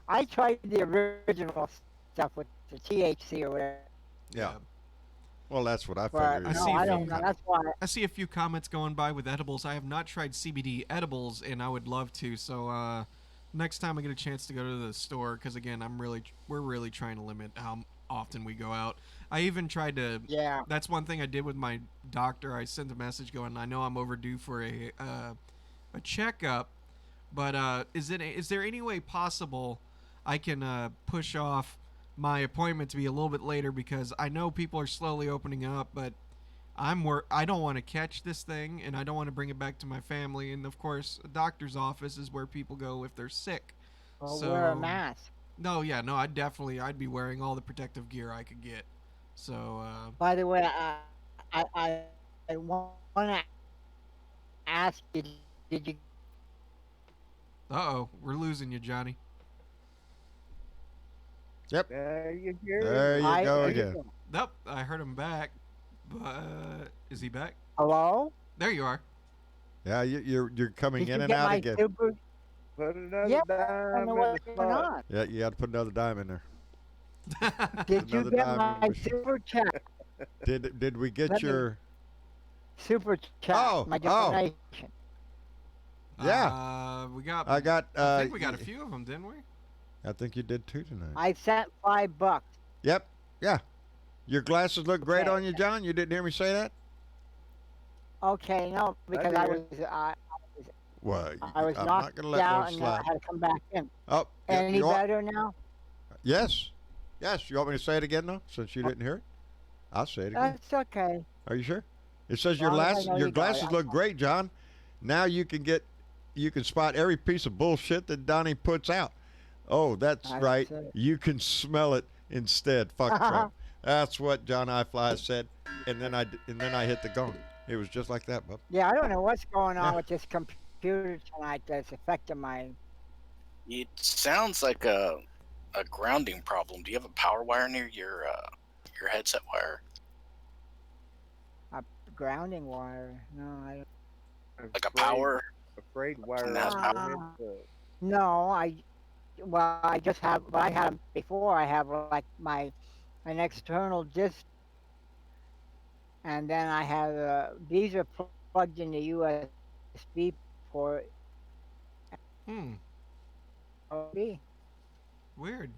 I tried the original stuff with the THC or whatever. Yeah. Well, that's what I figured. I see a few comments going by with edibles. I have not tried CBD edibles, and I would love to. So next time I get a chance to go to the store, because again, we're really trying to limit how often we go out. I even tried to. Yeah. That's one thing I did with my doctor. I sent a message going, I know I'm overdue for a checkup, but is there any way possible I can push off my appointment to be a little bit later, because I know people are slowly opening up, but I don't want to catch this thing, and I don't want to bring it back to my family. And of course, a doctor's office is where people go if they're sick. Well, so wear a mask. I'd be wearing all the protective gear I could get. So. By the way, I want to ask you, did you? We're losing you, Johnny. Yep. There you go again. Nope, I heard him back. But is he back? Hello? There you are. Yeah, you're coming Did in you and get out my again. Put another Yeah, dime I don't know in what's the going slot. on. Yeah, you got to put another dime in there. Did you Another get dime my in the machine. super chat? Did we get your Super chat? My donation. Yeah. We got. I think we got a few of them, didn't we? I think you did too tonight. I sent $5. Yep. Yeah. Your glasses look great Okay. on you, John. You didn't hear me say that? Okay, no, because I was Well, I was I'm knocked not gonna let out one and slide. I had to come back in. Oh, Any better now? Yes. Yes. You want me to say it again, though, since you didn't hear it? I'll say it again. That's okay. Are you sure? It says Well, I know your you got glasses it. look great, John. Now you can spot every piece of bullshit that Donnie puts out. Oh, that's I right. see. You can smell it instead. Fuck Trump. That's what John Eyefly said, and then I hit the gong. It was just like that, bub. Yeah, I don't know what's going on with this computer tonight that's affecting my. It sounds like a grounding problem. Do you have a power wire near your headset wire? A grounding wire? No, I don't. Like a power? Afraid wire. No, I just have. Well, I had them before. I have like an external disc, and then I have these are plugged in the USB port. Weird.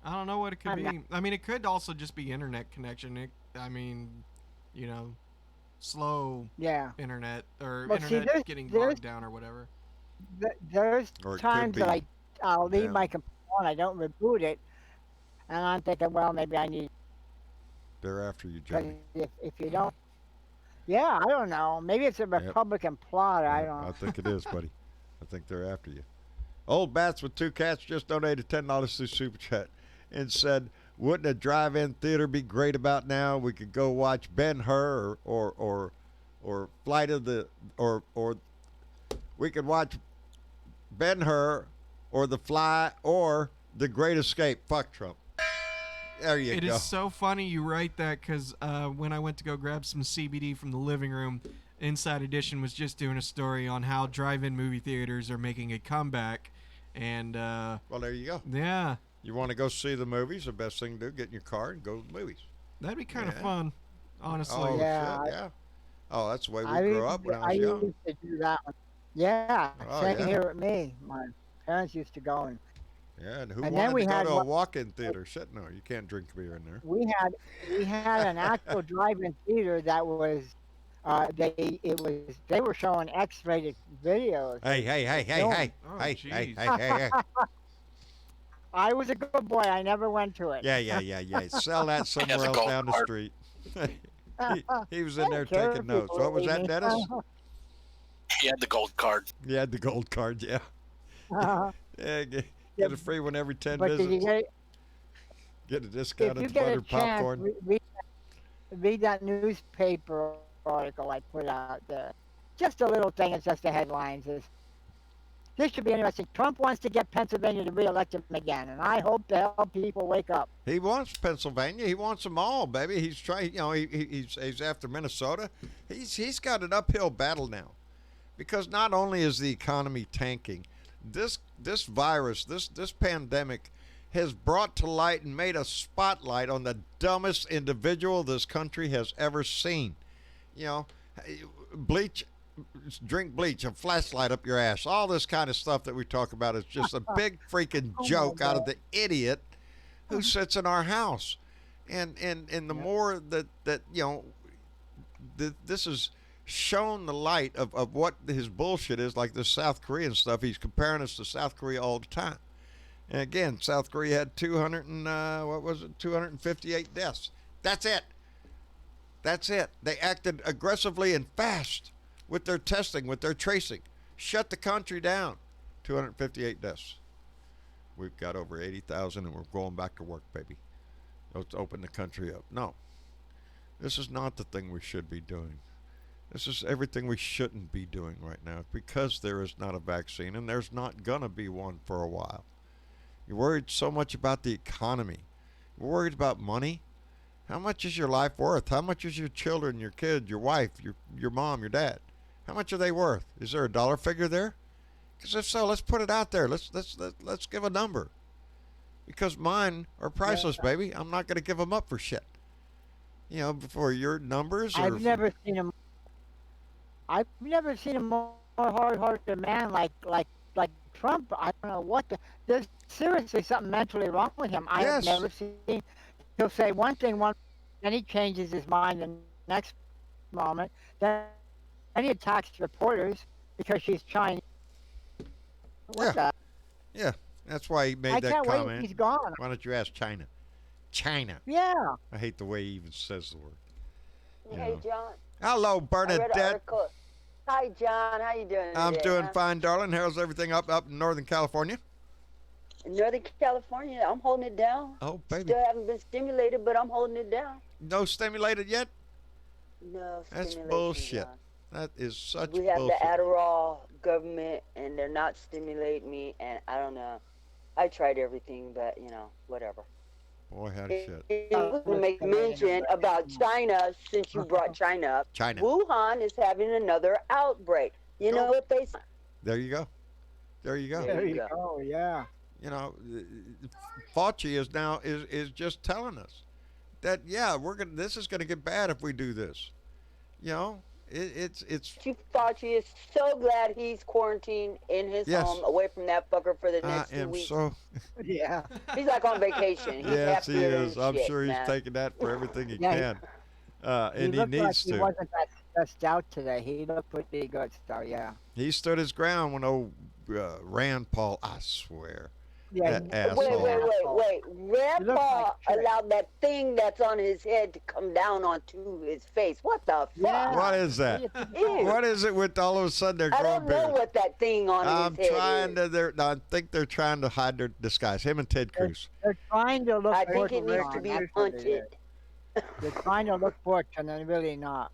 I don't know what it could be. I mean, it could also just be internet connection. Slow internet or internet getting bogged down or whatever. There's times that I'll leave my computer on, I don't reboot it, and I'm thinking, well, maybe I need. They're after you, Johnny. If you don't, I don't know. Maybe it's a Republican plot. I don't know. I think it is, buddy. I think they're after you. Old Bats with 2 cats just donated $10 through Super Chat and said, wouldn't a drive-in theater be great about now? We could go watch Ben-Hur or Flight of the or we could watch Ben-Hur or The Fly, or The Great Escape. Fuck Trump. There you It go. is so funny you write that because when I went to go grab some CBD from the living room, Inside Edition was just doing a story on how drive-in movie theaters are making a comeback. And, well, there you go. Yeah. You want to go see the movies, the best thing to do, get in your car and go to the movies. That'd be kind of fun, honestly. Oh, Yeah, shit, yeah. Oh, that's the way we I grew used up when to- I was young. used to do that one. Yeah, Oh, same yeah. here with me. My parents used to go, and Yeah, and who And then wanted we to go had to a one- walk-in theater? Shit, no, you can't drink beer in there. we had an actual drive-in theater that was they were showing X-rated videos. Hey, hey, hey, hey, Film. hey, Oh, hey, jeez. hey, hey, hey, hey. I was a good boy. I never went to it. Yeah. Sell that somewhere a else gold down the card. street. he was in there Care taking if notes. people What was that, leave me. Dennis? He had the gold card. You had the gold card, yeah. Yeah, get a free one every 10 But did you visits. get, Get a if discount you at the get a buttered chance, popcorn. read that newspaper article I put out there. Just a little thing. It's just the headlines. This should be interesting. Trump wants to get Pennsylvania to re-elect him again, and I hope to help people wake up. He wants Pennsylvania. He wants them all, baby. He's trying. You know, he's after Minnesota. He's got an uphill battle now, because not only is the economy tanking, this virus, this pandemic, has brought to light and made a spotlight on the dumbest individual this country has ever seen. You know, drink bleach, a flashlight up your ass. All this kind of stuff that we talk about is just a big freaking joke out of the idiot who sits in our house. And the more that you know, this is shown the light of what his bullshit is, like this South Korean stuff. He's comparing us to South Korea all the time. And again, South Korea had 258 deaths. That's it. That's it. They acted aggressively and fast with their testing, with their tracing. Shut the country down. 258 deaths. We've got over 80,000 and we're going back to work, baby. Let's open the country up. No. This is not the thing we should be doing. This is everything we shouldn't be doing right now, because there is not a vaccine and there's not going to be one for a while. You're worried so much about the economy. You're worried about money. How much is your life worth? How much is your children, your kid, your wife, your mom, your dad? How much are they worth? Is there a dollar figure there? Because if so, let's put it out there. Let's give a number. Because mine are priceless, baby. I'm not going to give them up for shit. You know, for your numbers. I've never seen a more hard-hearted man like Trump. I don't know what there's seriously something mentally wrong with him. I have never seen. He'll say one thing then he changes his mind the next moment. Then he attacks reporters because she's Chinese. Yeah, that's why he made that can't comment. wait. He's gone. Why don't you ask China? China. Yeah. I hate the way he even says the word. Hey, John. Hello, I read an Bernadette. article. Hi, John. How you doing I'm today, doing huh? fine, darling. How's everything up in Northern California? In Northern California, I'm holding it down. Oh, baby. Still haven't been stimulated, but I'm holding it down. No stimulated yet? No That's stimulation, bullshit. John. That is such We have bullshit. the Adderall government, and they're not stimulating me, and I don't know. I tried everything, but, whatever. Boy, how shit. I'm going to make mention about China, since you brought China up. China. Wuhan is having another outbreak. You know what they say? There you go. There you go. There you go. Oh, yeah. You know, Fauci is now is just telling us that this is gonna get bad if we do this. You know, it's. Chief Fauci is so glad he's quarantined in his home, away from that fucker for the next 2 weeks. Yeah. He's like on vacation. He's Yes, he happier than is. I'm shit, sure he's man. taking that for everything he Yeah, can, and he looked like needs he to. wasn't that stressed out today. He looked pretty good, so yeah. He stood his ground when old Rand Paul. I swear. Yeah. That asshole. Wait. Rand looks Paul like shit. allowed that thing that's on his head to come down onto his face. What the fuck? Yeah. What is that? Ew. What is it with all of a sudden they're I growing don't know bigger? what that thing on I'm his head trying is. to. I think they're trying to hide their disguise. Him and Ted Cruz. They're trying to look I think it Puerto needs to Rican, be that's what it punted. is. They're trying to look Puerto, and they're really not.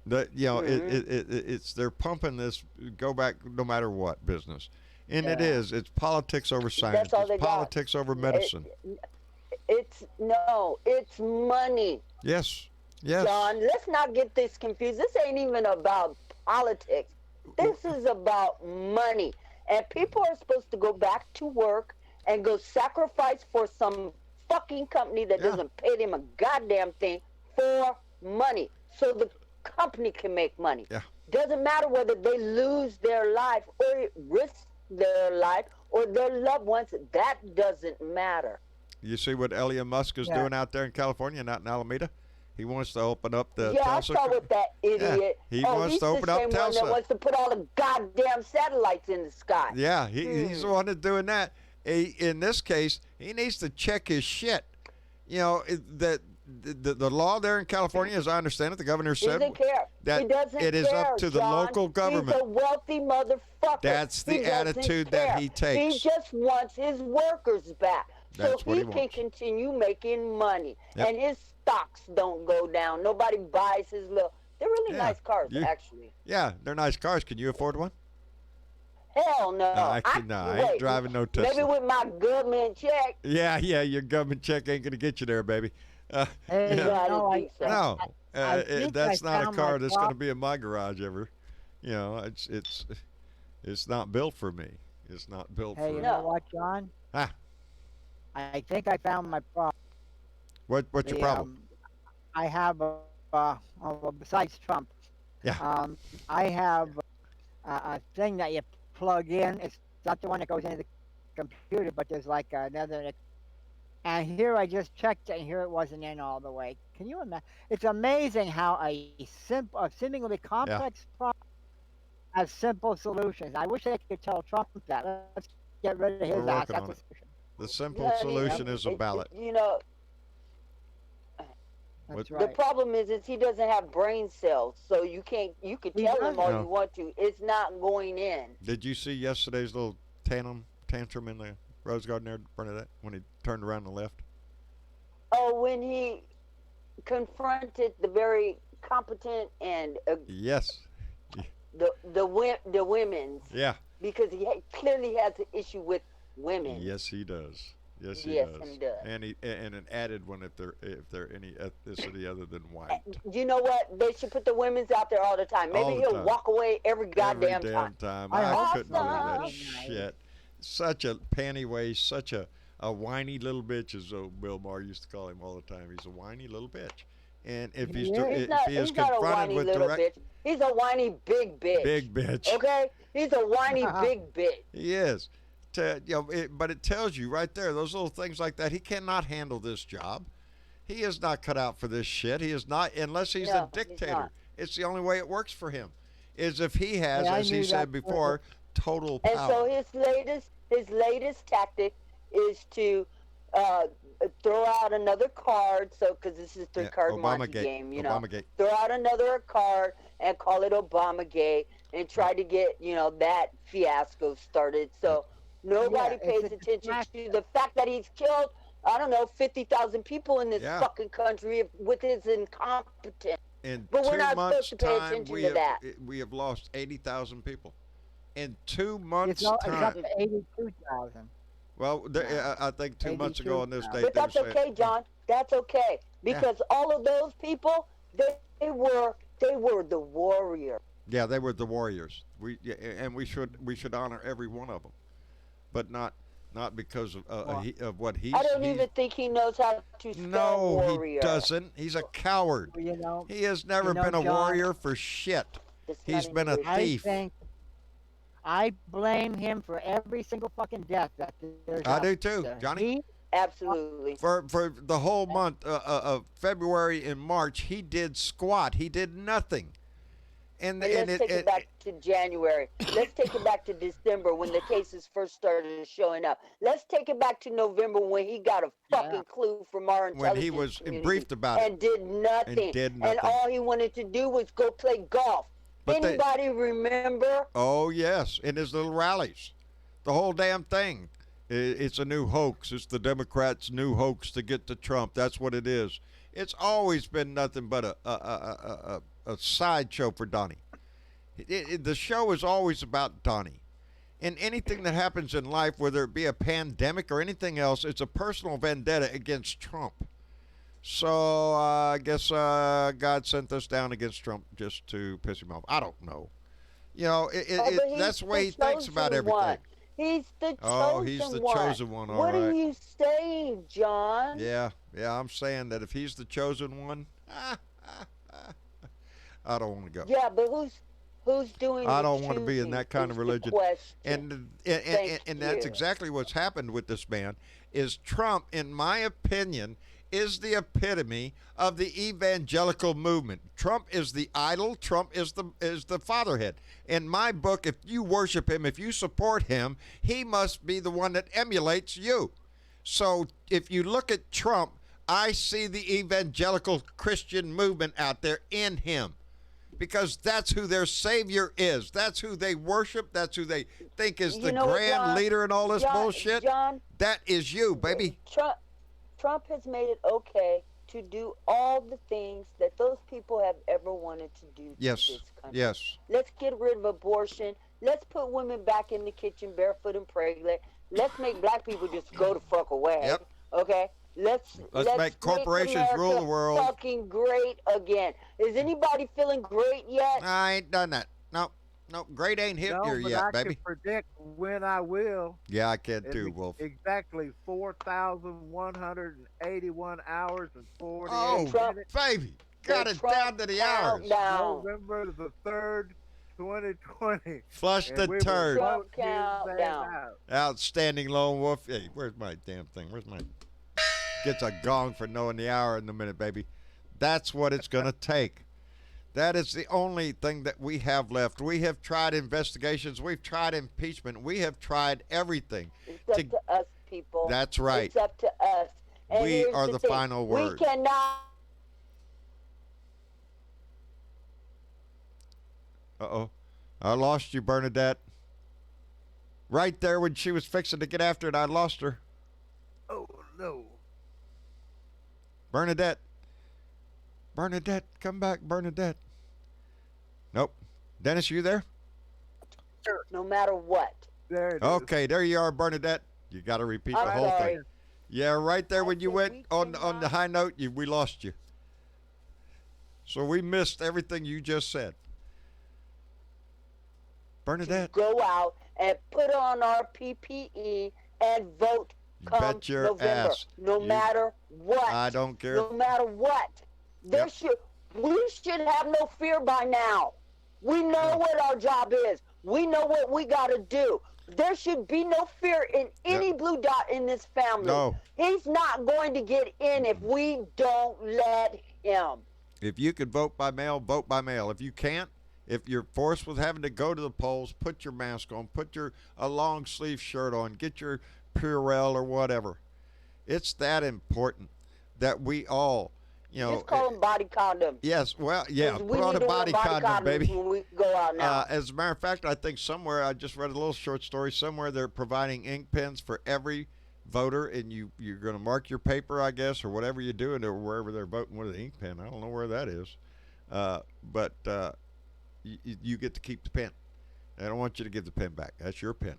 It's they're pumping this go back no matter what business, And it is. It's politics over science. all It's they got. politics over medicine. It's money. Yes. Yes. John, let's not get this confused. This ain't even about politics. This is about money. And people are supposed to go back to work and go sacrifice for some fucking company that doesn't pay them a goddamn thing for money. So the company can make money. Yeah. Doesn't matter whether they lose their life or risk their life or their loved ones. That doesn't matter. You see what Elon Musk is doing out there in California, not in Alameda? He wants to open up the I Tulsa. saw what that idiot. He wants to open up He's the same one Tulsa. that wants to put all the goddamn satellites in the sky. Yeah, he's the one that's doing that. In this case, he needs to check his shit. You know, the law there in California, as I understand it, the governor said doesn't care. that He doesn't it is care, up to the John. local government. He's a wealthy motherfucker. That's the He doesn't attitude care. that he takes. He just wants his workers back. That's so what he can wants. continue making money. Yep. And his stocks don't go down. Nobody buys his little. They're really nice cars, actually. Yeah, they're nice cars. Can you afford one? Hell no. I ain't driving no Tesla. Maybe with my government check. Yeah, your government check ain't gonna get you there, baby. Hey, I no, think so. No, I think that's I not a found car my that's going to be in my garage ever. You know, it's not built for me. It's not built Hey, for you me. know what, John? Ah, I think I found my problem. what's your problem? I have well, besides Trump. Yeah. I have a thing that you plug in. It's not the one that goes into the computer, but there's like another. And here I just checked it, and here it wasn't in all the way. Can you imagine? It's amazing how a seemingly complex problem has simple solutions. I wish they could tell Trump that. Let's get rid of his We're ass. working That's on the it. solution. The simple solution is a ballot. You know, That's the right. problem is he doesn't have brain cells, so you could He tell him all doesn't. you want to. It's not going in. Did you see yesterday's little tantrum in the Rose Garden there, Bernadette, when he turned around and left? Oh, when he confronted the very competent and Yes. the women's, Yeah. because he clearly has an issue with women. Yes, he does. Yes, he Yes, does. he does. And an added one if they're any ethnicity other than white. You know what? They should put the women's out there all the time. Maybe All the he'll time. walk away every goddamn Every time. damn time. I I hope couldn't believe that Awesome. shit. Such a panty waist, such a whiny little bitch, as old Bill Maher used to call him all the time. He's a whiny little bitch. And if He he's is. if he is He's not a confronted whiny with little direct bitch. He's a whiny big bitch. big bitch, Okay? He's a whiny big bitch. he is. But it tells you right there, those little things like that. He cannot handle this job. He is not cut out for this shit. He is not, unless he's No, a he's dictator. not. It's the only way it works for him. Is if he has, Yeah, I as he knew said that before, total And power. so his latest tactic is to throw out another card. So because this is three-card Monte Obamagate. game, you know, Obamagate. throw out another card and call it Obamagate and try to get that fiasco started. So nobody Yeah, pays it's a attention distraction. to the fact that he's killed 50,000 people in this Yeah. fucking country with his incompetence. In But we're 2 not months' supposed to pay time, attention we to have, that. we have lost 80,000 people. In 2 months' It's up time. to 82,000. Well, I think 2 months ago on this 82,000. date, But they were that's saying, okay, John. That's okay because all of those people, they were the warrior. yeah, they were the warriors. And we should honor every one of them, but not because of what he's. I don't even think he knows how to spell No, warrior. he doesn't. He's a coward. Well, you know, He has never you know, been a John, warrior for shit. It's He's not been a English. I thief. think I blame him for every single fucking death that there's I out do too, there. Johnny. Absolutely. For the whole month of February and March, he did squat. He did nothing. And Let's take it back to January. Let's take it back to December when the cases first started showing up. Let's take it back to November when he got a fucking clue from our intelligence when he was community briefed about it. and did nothing. And And all he wanted to do was go play golf. But Anybody remember? Oh, yes, in his little rallies. The whole damn thing. It's a new hoax. It's the Democrats' new hoax to get to Trump. That's what it is. It's always been nothing but a sideshow for Donnie. The show is always about Donnie. in anything that happens in life, whether it be a pandemic or anything else, it's a personal vendetta against Trump. So I guess God sent us down against Trump just to piss him off. I don't know. You know, that's the way he thinks about everything. One. He's the chosen one. Oh, he's the chosen one, all right. What are you saying, John? Yeah, I'm saying that if he's the chosen one, I don't want to go. Yeah, but who's doing I don't want to be in that kind of religion. And that's exactly what's happened with this man, is Trump, in my opinion, is the epitome of the evangelical movement. Trump is the idol. Trump is the fatherhead. In my book, if you worship him, if you support him, he must be the one that emulates you. So if you look at Trump, I see the evangelical Christian movement out there in him, because that's who their savior is. That's who they worship. That's who they think is the grand leader and all this bullshit. John, that is you, baby. Trump has made it okay to do all the things that those people have ever wanted to do to this country. Yes. Let's get rid of abortion. Let's put women back in the kitchen barefoot and pregnant. Let's make black people just go the fuck away. Yep. Okay? Let's make corporations rule the world. Fucking great again. Is anybody feeling great yet? I ain't done that. No, great ain't hit here yet, baby. I can predict when I will. Yeah, I can too, Wolf. Exactly 4,181 hours and 48 minutes. Baby, got it down to the hours. November the 3rd, 2020. Flush the turd. Countdown. Outstanding lone wolf. Hey, where's my damn thing? Gets a gong for knowing the hour in a minute, baby. That's what it's going to take. That is the only thing that we have left. We have tried investigations. We've tried impeachment. We have tried everything. It's up to us, people. That's right. It's up to us. And we are the final word. We cannot. Uh-oh. I lost you, Bernadette. Right there when she was fixing to get after it, I lost her. Oh, no. Bernadette, come back, Bernadette. Nope. Dennis, you there? Sure. No matter what. There it is. Okay, there you are, Bernadette. You got to repeat the whole thing. Yeah, right there when you went on the high note, we lost you. So we missed everything you just said. Bernadette. Go out and put on our PPE and vote. Come bet your November, ass. No matter what. I don't care. No matter what. We should have no fear by now. We know what our job is. We know what we got to do. There should be no fear in any blue dot in this family. No. He's not going to get in if we don't let him. If you could vote by mail, vote by mail. If you can't, if you're forced with having to go to the polls, put your mask on, put a long sleeve shirt on, get your Purell or whatever. It's that important that we all, just call them body condoms. Yes, well, yeah, put on a body condom, baby. When we go out now. As a matter of fact, I think somewhere, I just read a little short story, somewhere they're providing ink pens for every voter, and you're going to mark your paper, I guess, or whatever you're doing, or wherever they're voting with an ink pen. I don't know where that is. But you get to keep the pen. I don't want you to give the pen back. That's your pen.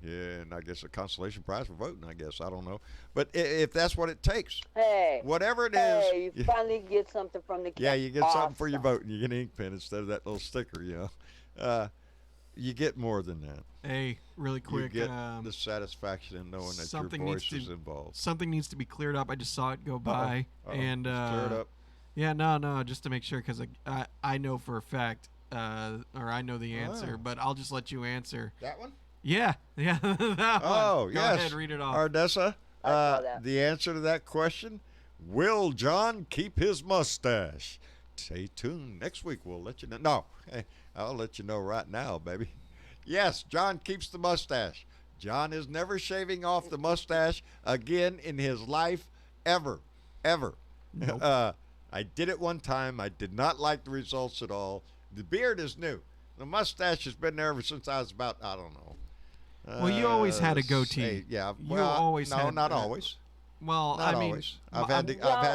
Yeah, and I guess a consolation prize for voting, I guess. I don't know. But if that's what it takes. Hey. Whatever it is. You finally get something from the Yeah, you get something for your voting. You get an ink pen instead of that little sticker, you get more than that. Hey, really quick. You get the satisfaction in knowing that your voice is involved. Something needs to be cleared up. I just saw it go by. And clear it up. Yeah, no, just to make sure, because I know for a fact, or I know the answer, but I'll just let you answer. That one? Yeah, that one. Oh, Go ahead, read it off. Ardessa, the answer to that question, will John keep his mustache? Stay tuned. Next week we'll let you know. No, I'll let you know right now, baby. Yes, John keeps the mustache. John is never shaving off the mustache again in his life, ever. Nope. I did it one time. I did not like the results at all. The beard is new. The mustache has been there ever since I was about, I don't know. Well, you always had a goatee. Yeah. You always had. No, not always. Well, not I mean, always. I've had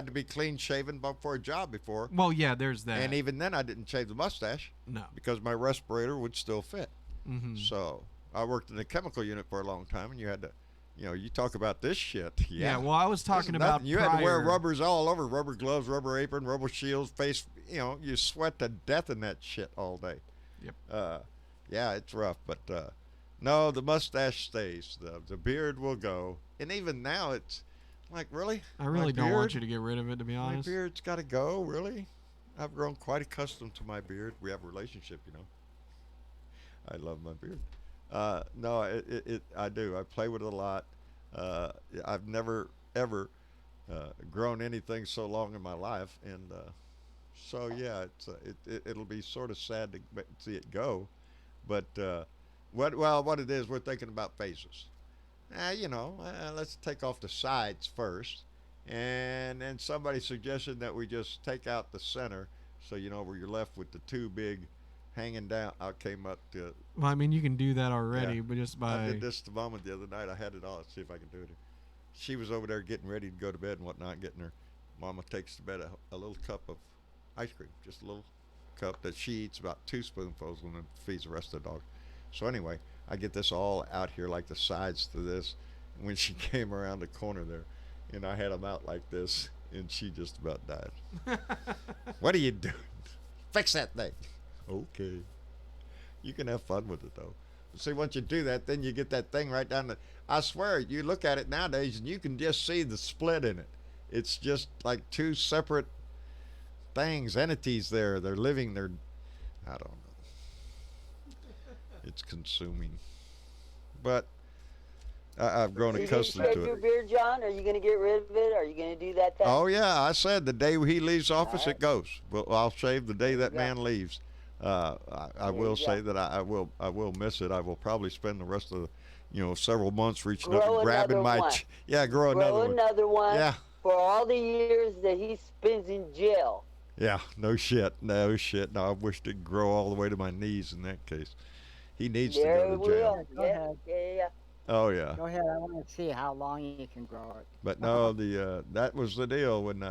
to be clean shaven for a job before. Well, yeah, there's that. And even then, I didn't shave the mustache. No. Because my respirator would still fit. Mm-hmm. So, I worked in the chemical unit for a long time, and you had to, you talk about this shit. Yeah, well, I was talking about you had to wear rubbers all over, rubber gloves, rubber apron, rubber shields, face. You sweat to death in that shit all day. Yep. Yeah, it's rough, but no, the mustache stays. The beard will go, and even now it's like, really. I really don't want you to get rid of it, to be honest. My beard's got to go, really. I've grown quite accustomed to my beard. We have a relationship, I love my beard. No, I do. I play with it a lot. I've never ever grown anything so long in my life, and so yeah, it'll be sort of sad to see it go. But what it is, we're thinking about phases. Let's take off the sides first, and then somebody suggested that we just take out the center, so where you're left with the two big hanging down. I came up to. Well, I mean, you can do that already, but just by. I did this the moment the other night. I had it all. Let's see if I can do it. She was over there getting ready to go to bed and whatnot, getting her. Mama takes to bed a little cup of ice cream, just a little cup that she eats about 2 spoonfuls and then feeds the rest of the dog. So anyway, I get this all out here like the sides to this. When she came around the corner there, and I had them out like this, and she just about died. What are you doing? Fix that thing. Okay. You can have fun with it, though. See, once you do that, then you get that thing right down the. I swear, you look at it nowadays, and you can just see the split in it. It's just like two separate things, entities there. They're living, I don't know. It's consuming. But I've grown accustomed to it. Did you shave your beard, John? Are you going to get rid of it? Are you going to do that thing? Oh, yeah. I said the day he leaves office, it goes. Well, I'll shave the day that man leaves. I will say that I will miss it. I will probably spend the rest of several months reaching up and grabbing my grow another one. Yeah. For all the years that he spends in jail. Yeah, no shit. No, I wish it could grow all the way to my knees in that case. He needs to go to jail. Go ahead. Yeah. Oh yeah. Go ahead. I want to see how long you can grow it. But no, that was the deal when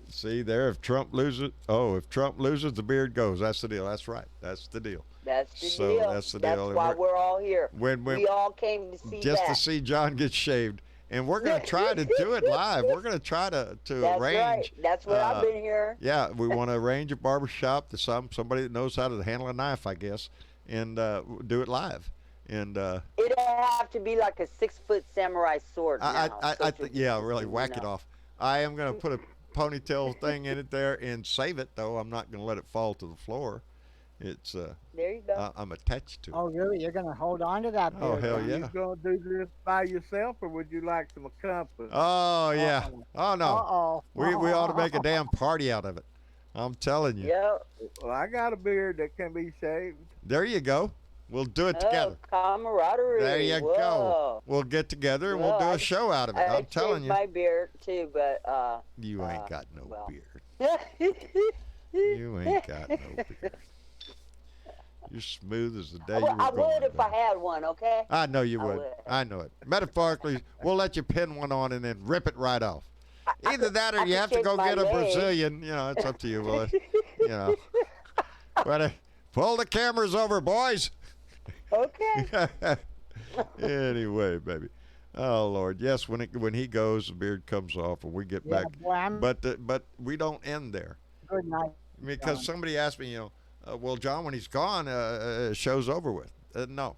see there, if Trump loses, the beard goes. That's the deal. That's right. That's the deal. That's the deal. That's the deal. That's why we're all here. When we all came to see just that. to see John get shaved. And we're going to try to do it live. We're going to try to That's arrange. Right. That's what I've been here. Yeah, we want to arrange a barbershop to somebody that knows how to handle a knife, I guess, and do it live. And it'd have to be like a 6-foot samurai sword. Really whack it off. I am going to put a ponytail thing in it there and save it, though. I'm not going to let it fall to the floor. It's there you go. I'm attached to it. Oh, really? You're gonna hold on to that? Oh, hell yeah! You gonna do this by yourself, or would you like some company? Oh yeah. Oh no. Uh-oh. We ought to make a damn party out of it. I'm telling you. Yeah. Well, I got a beard that can be shaved. There you go. We'll do it together. Camaraderie. There you go. We'll get together and we'll do a show out of it. I'm telling you. I shaved my beard too, but you ain't got no beard. You ain't got no beard. You're smooth as the day you were born. I would if I had one, okay? I know you would. I know it. Metaphorically, we'll let you pin one on and then rip it right off. Either that or you have to go get a Brazilian. It's up to you, Willis. But pull the cameras over, boys. Okay. Anyway, baby. Oh Lord, yes. When he goes, the beard comes off, and we get back. But we don't end there. Good night. Because somebody asked me, well, John, when he's gone, show's over with. No,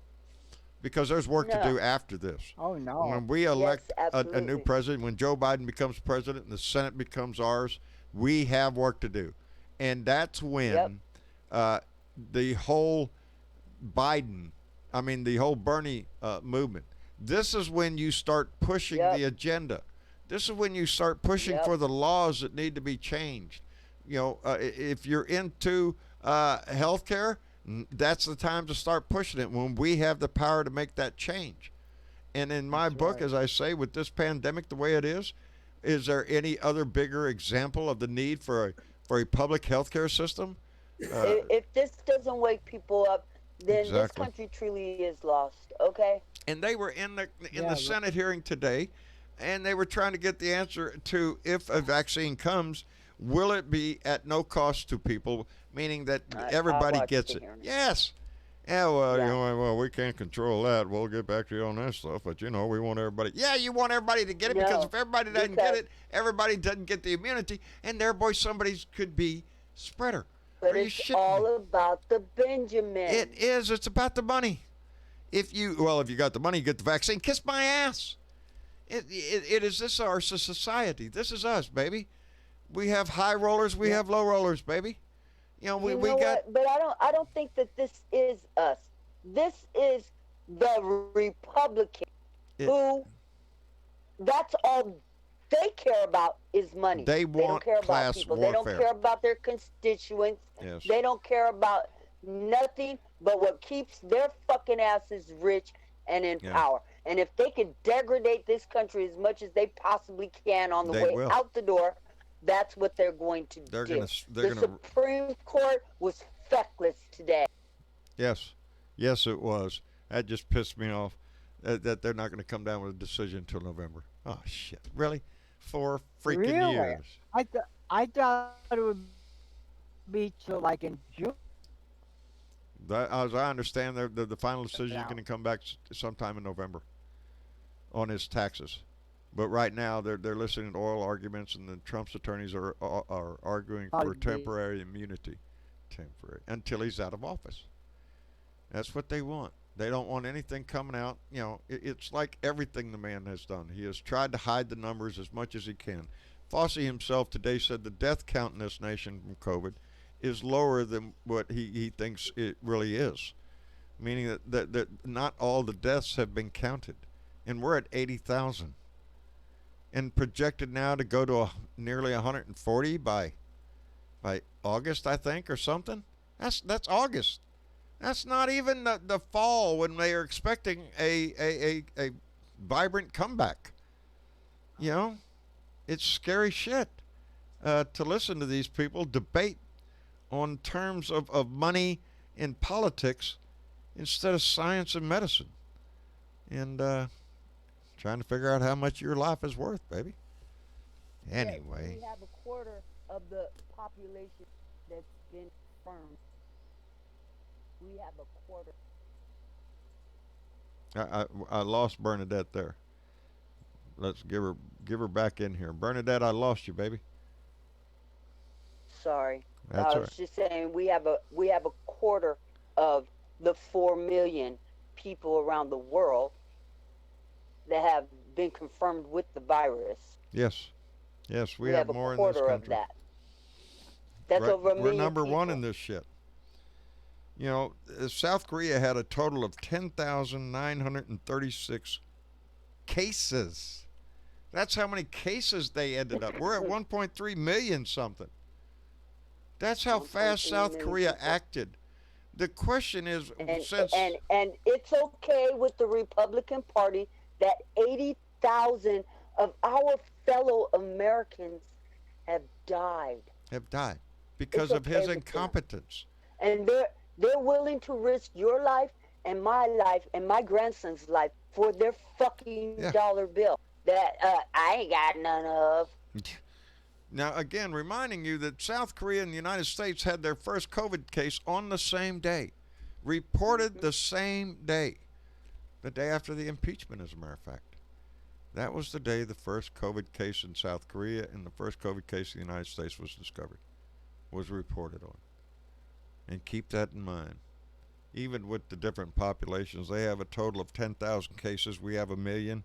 because there's work to do after this. Oh no! When we elect a new president, when Joe Biden becomes president and the Senate becomes ours, we have work to do, and that's when the whole the whole Bernie movement. This is when you start pushing the agenda. This is when you start pushing for the laws that need to be changed. If you're into healthcare, that's the time to start pushing it when we have the power to make that change. And in my book, as I say, with this pandemic the way it is there any other bigger example of the need for a public healthcare system? If this doesn't wake people up, then this country truly is lost. Okay. And they were in the Senate hearing today, and they were trying to get the answer to if a vaccine comes, will it be at no cost to people, meaning that everybody gets it? Yes. Yeah, well, Yeah. you know, well, we can't control that. We'll get back to you on that stuff. But, you know, we want everybody. Yeah, you want everybody to get it because No, if everybody doesn't get it, everybody doesn't get the immunity. And thereby somebody could be spreader. but Are you it's shitting all me? about the Benjamin. It is. It's about the money. If you got the money, you get the vaccine. Kiss my ass. It is this our society. This is us, baby. We have high rollers. We have low rollers, baby. You know, we got. What? But I don't think that this is us. This is the Republican who. That's all they care about is money. They don't want care about class people. warfare. They don't care about their constituents. Yes. They don't care about nothing but what keeps their fucking asses rich and in power. And if they could degrade this country as much as they possibly can on the way out the door, that's what they're going to do. The Supreme Court was feckless today. Yes. Yes, it was. That just pissed me off. That they're not going to come down with a decision until November. Oh, shit. Really? 4 freaking years. I thought it would be till like in June. As I understand, the final decision is going to come back sometime in November on his taxes. But right now, they're listening to oral arguments, and the Trump's attorneys are arguing for temporary immunity, until he's out of office. That's what they want. They don't want anything coming out. You know, it's like everything the man has done. He has tried to hide the numbers as much as he can. Fauci himself today said the death count in this nation from COVID is lower than what he thinks it really is, meaning that not all the deaths have been counted, and we're at 80,000, and projected now to go to nearly 140 by August, I think, or something. That's August. That's not even the fall when they are expecting a vibrant comeback. You know, it's scary shit to listen to these people debate on terms of money in politics instead of science and medicine. And trying to figure out how much your life is worth, baby. Anyway. We have a quarter of the population that's been confirmed. We have a quarter. I lost Bernadette there. Let's give her back in here. Bernadette, I lost you, baby. Sorry. That's I was just saying we have a quarter of the 4 million people around the world that have been confirmed with the virus. Yes. Yes, we have more in this country. A quarter of that. That's over a million We're number people. one in this shit. You know, South Korea had a total of 10,936 cases. That's how many cases they ended up. We're at 1.3 million something. That's how fast South Korea acted. The question is, and it's okay with the Republican Party that 80,000 of our fellow Americans have died. Because of his incompetence. And they're willing to risk your life and my life and my grandson's life for their fucking dollar bill that I ain't got none of. Now, again, reminding you that South Korea and the United States had their first COVID case on the same day, reported the same day, the day after the impeachment, as a matter of fact. That was the day the first COVID case in South Korea and the first COVID case in the United States was discovered, was reported on. And keep that in mind. Even with the different populations, they have a total of 10,000 cases. We have 1.3 million.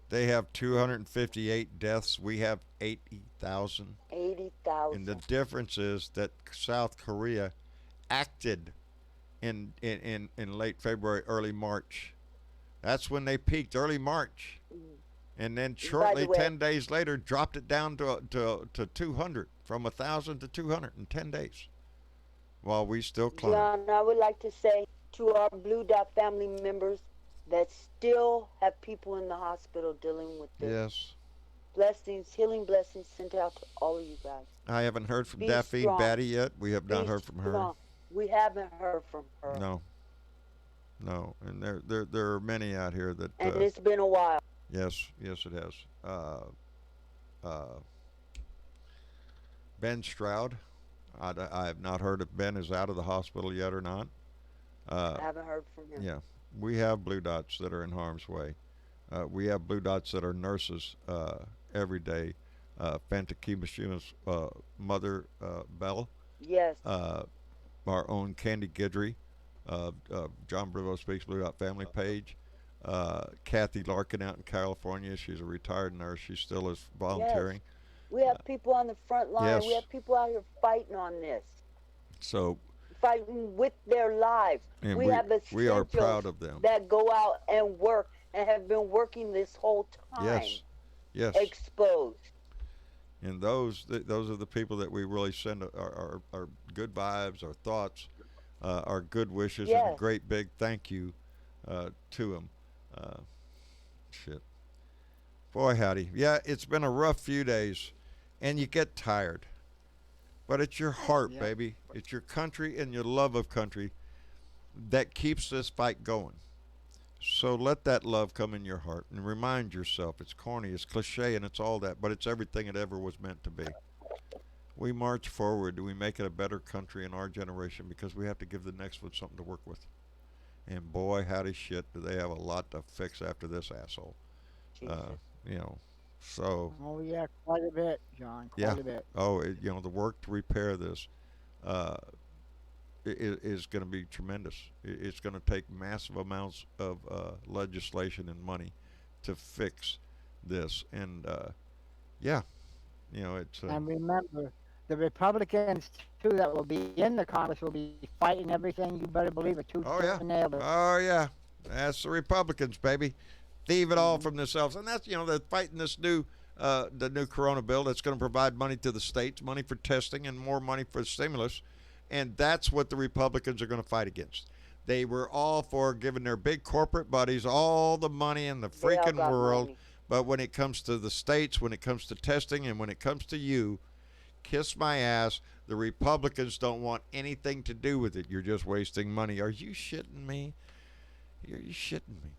They have 258 deaths. We have 80,000. 80,000. And the difference is that South Korea acted in late February, early March. That's when they peaked, early March. And then shortly, 10 days later, dropped it down to 200, from 1,000 to 200 in 10 days, while we still climb. John, I would like to say to our Blue Dot family members that still have people in the hospital dealing with this. Yes. Blessings, healing blessings sent out to all of you guys. I haven't heard from Daphne Batty yet. We have not heard from her. We haven't heard from her. No. And there are many out here that. And it's been a while. Yes, it has. Ben Stroud, I have not heard if Ben is out of the hospital yet or not. I haven't heard from him. Yeah, we have blue dots that are in harm's way. We have blue dots that are nurses every day. Fanta Kimashima's mother, Bella. Yes. Our own Candy Guidry, John Brivo Speaks Blue Dot Family page. Kathy Larkin out in California. She's a retired nurse. She still is volunteering. Yes. We have people on the front line. Yes. We have people out here fighting on this. So fighting with their lives. And we have we are proud of them. That go out and work and have been working this whole time. Yes. Yes. Exposed. And those are the people that we really send our good vibes, our thoughts, our good wishes, Yes. and a great big thank you to them. Shit. Boy, howdy. Yeah, it's been a rough few days, and you get tired. But it's your heart, Yeah. baby. It's your country and your love of country that keeps this fight going. So let that love come in your heart and remind yourself. It's corny, it's cliche, and it's all that, but it's everything it ever was meant to be. We march forward. We make it a better country in our generation because we have to give the next one something to work with. And boy, howdy shit, do they have a lot to fix after this asshole. You know, so. Oh yeah, quite a bit, John. Quite a bit. Oh, the work to repair this is going to be tremendous. It's going to take massive amounts of legislation and money to fix this. And it's. And remember, the Republicans too that will be in the Congress will be fighting everything. You better believe it. Oh yeah. Nailed it. Oh yeah. That's the Republicans, baby. Thieve it all from themselves, and that's they're fighting this the new Corona bill that's going to provide money to the states, money for testing, and more money for stimulus, and that's what the Republicans are going to fight against. They were all for giving their big corporate buddies all the money in the freaking world, but when it comes to the states, when it comes to testing, and when it comes to you, kiss my ass. The Republicans don't want anything to do with it. You're just wasting money. Are you shitting me? Are you shitting me?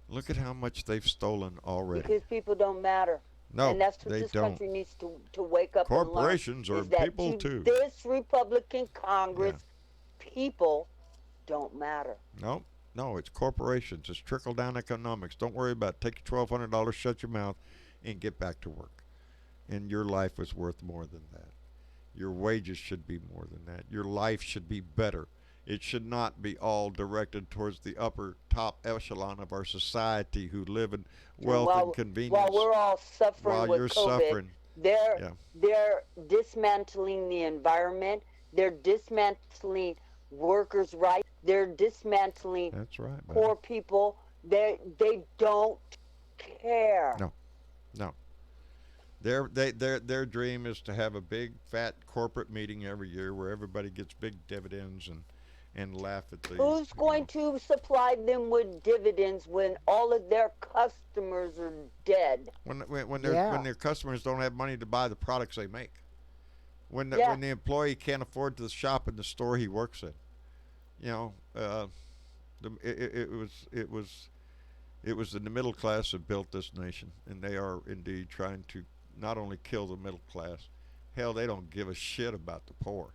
Look at how much they've stolen already. Because people don't matter. No, and that's what they this don't. country needs to wake up Corporations and learn. are is that people too. This Republican Congress, people don't matter. No, it's corporations. It's trickle-down economics. Don't worry about it. Take your $1,200, shut your mouth, and get back to work. And your life is worth more than that. Your wages should be more than that. Your life should be better. It should not be all directed towards the upper top echelon of our society who live in wealth and convenience. While we're all suffering while with you're COVID, suffering. They're dismantling the environment. They're dismantling workers' rights. They're dismantling That's right, poor people. They don't care. No. Their dream is to have a big fat corporate meeting every year where everybody gets big dividends and laugh at the. Who's going to supply them with dividends when all of their customers are dead? When their customers don't have money to buy the products they make. When the employee can't afford to shop in the store he works in. It was the middle class that built this nation, and they are indeed trying to not only kill the middle class. Hell, they don't give a shit about the poor.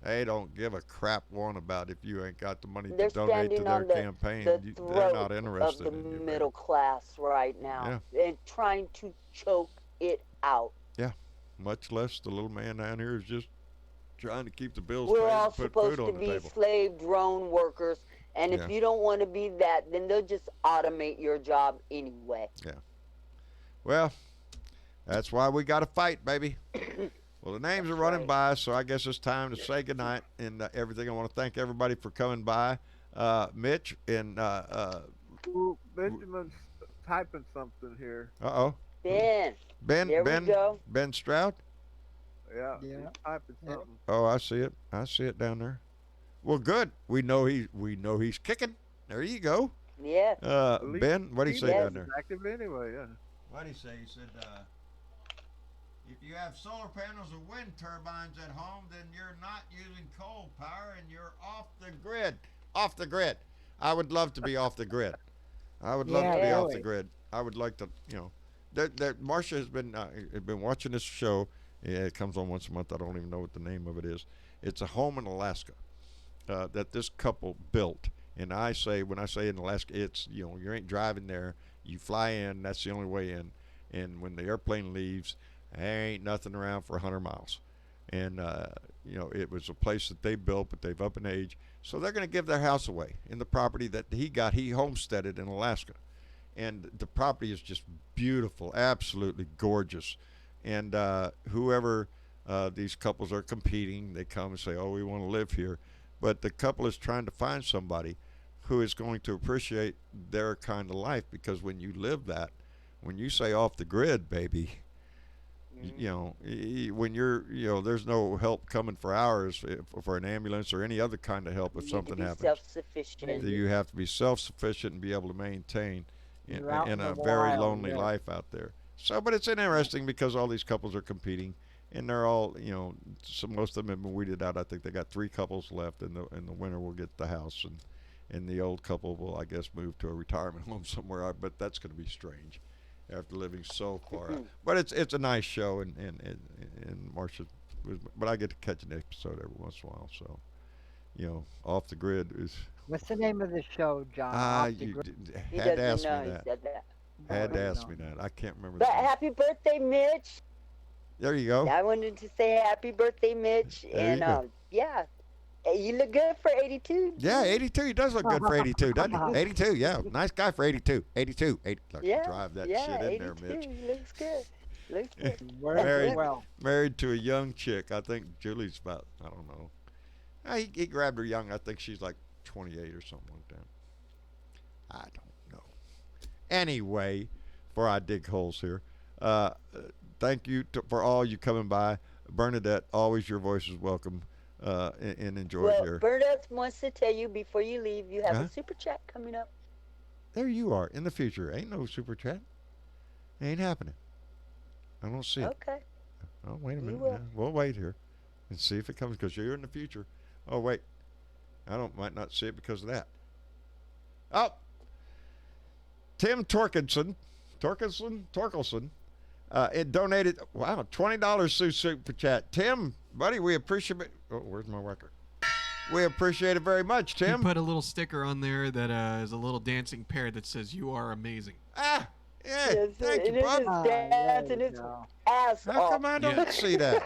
They don't give a crap one about if you ain't got the money to donate to their campaign. They're not interested in you. The middle class right now, and trying to choke it out. Yeah, much less the little man down here is just trying to keep the bills We're paid all and put supposed food to on be the table. slave drone workers, and if you don't want to be that, then they'll just automate your job anyway. Yeah. Well, that's why we got to fight, baby. Well, the names are running by, so I guess it's time to say goodnight and everything. I want to thank everybody for coming by. Mitch and... Benjamin's typing something here. Uh-oh. Ben. There we go. Ben Stroud? Yeah. He's typing something. Oh, I see it. I see it down there. Well, good. We know he's kicking. There you go. Yeah. Ben, what did he say down there? Active anyway, yeah. What did he say? He said, if you have solar panels or wind turbines at home, then you're not using coal power and you're off the grid. Off the grid. I would love to be off the grid. I would love to be off the grid. I would like to, Marcia has been watching this show. Yeah, it comes on once a month. I don't even know what the name of it is. It's a home in Alaska that this couple built. And when I say in Alaska, it's, you ain't driving there. You fly in. That's the only way in. And when the airplane leaves, there ain't nothing around for 100 miles. And, it was a place that they built, but they've up in age. So they're going to give their house away in the property that he homesteaded in Alaska. And the property is just beautiful, absolutely gorgeous. And whoever these couples are competing, they come and say, oh, we want to live here. But the couple is trying to find somebody who is going to appreciate their kind of life, because when you live that, when you say off the grid, baby, when you're, there's no help coming for hours for an ambulance or any other kind of help if something happens. Self-sufficient. You have to be self-sufficient and be able to maintain in a the very wild, lonely life out there. So, but it's interesting because all these couples are competing, and they're all, most of them have been weeded out. I think they got 3 couples left, and the winner will get the house, and the old couple will, I guess, move to a retirement home somewhere. But that's going to be strange after living so far out. But it's a nice show, and Marsha but I get to catch an episode every once in a while. So, Off the Grid is. What's the name of the show, John? Had to ask me that. Had to ask me that. I can't remember. But happy birthday, Mitch. There you go. I wanted to say happy birthday, Mitch. There and yeah, you look good for 82. Yeah, 82. He does look good for 82, doesn't he? 82, yeah. Nice guy for 82. 82. Look, drive that shit in 82. there, Mitch. Looks good. Looks good. Married to a young chick. I think Julie's about, I don't know. He grabbed her young. I think she's like 28 or something like that. I don't know. Anyway, before I dig holes here, thank you for all you coming by. Bernadette, always your voice is welcome. And enjoy here. Bernadette wants to tell you before you leave, you have a super chat coming up. There you are in the future. Ain't no super chat. Ain't happening. I don't see it. Okay. Oh, wait a minute. We'll wait here and see if it comes, because you're in the future. Oh, wait. Might not see it because of that. Oh, Tim Torkelson, it donated, $20 super chat. Tim, buddy, we appreciate it. Oh, where's my record? We appreciate it very much, Tim. He put a little sticker on there that is a little dancing pear that says, "You are amazing." Ah, yeah, thank you, bud. Dancing his ass How off. come I don't see that?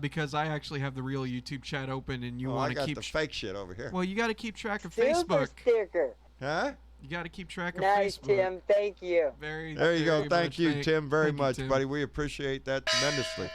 Because I actually have the real YouTube chat open, and you want to keep the fake shit over here. Well, you got to keep track of Silver Facebook. sticker. Huh? You got to keep track of Nice, Facebook. Tim. Thank you. There you go. Thank you, Tim, very thank you, much, Tim. buddy. We appreciate that tremendously.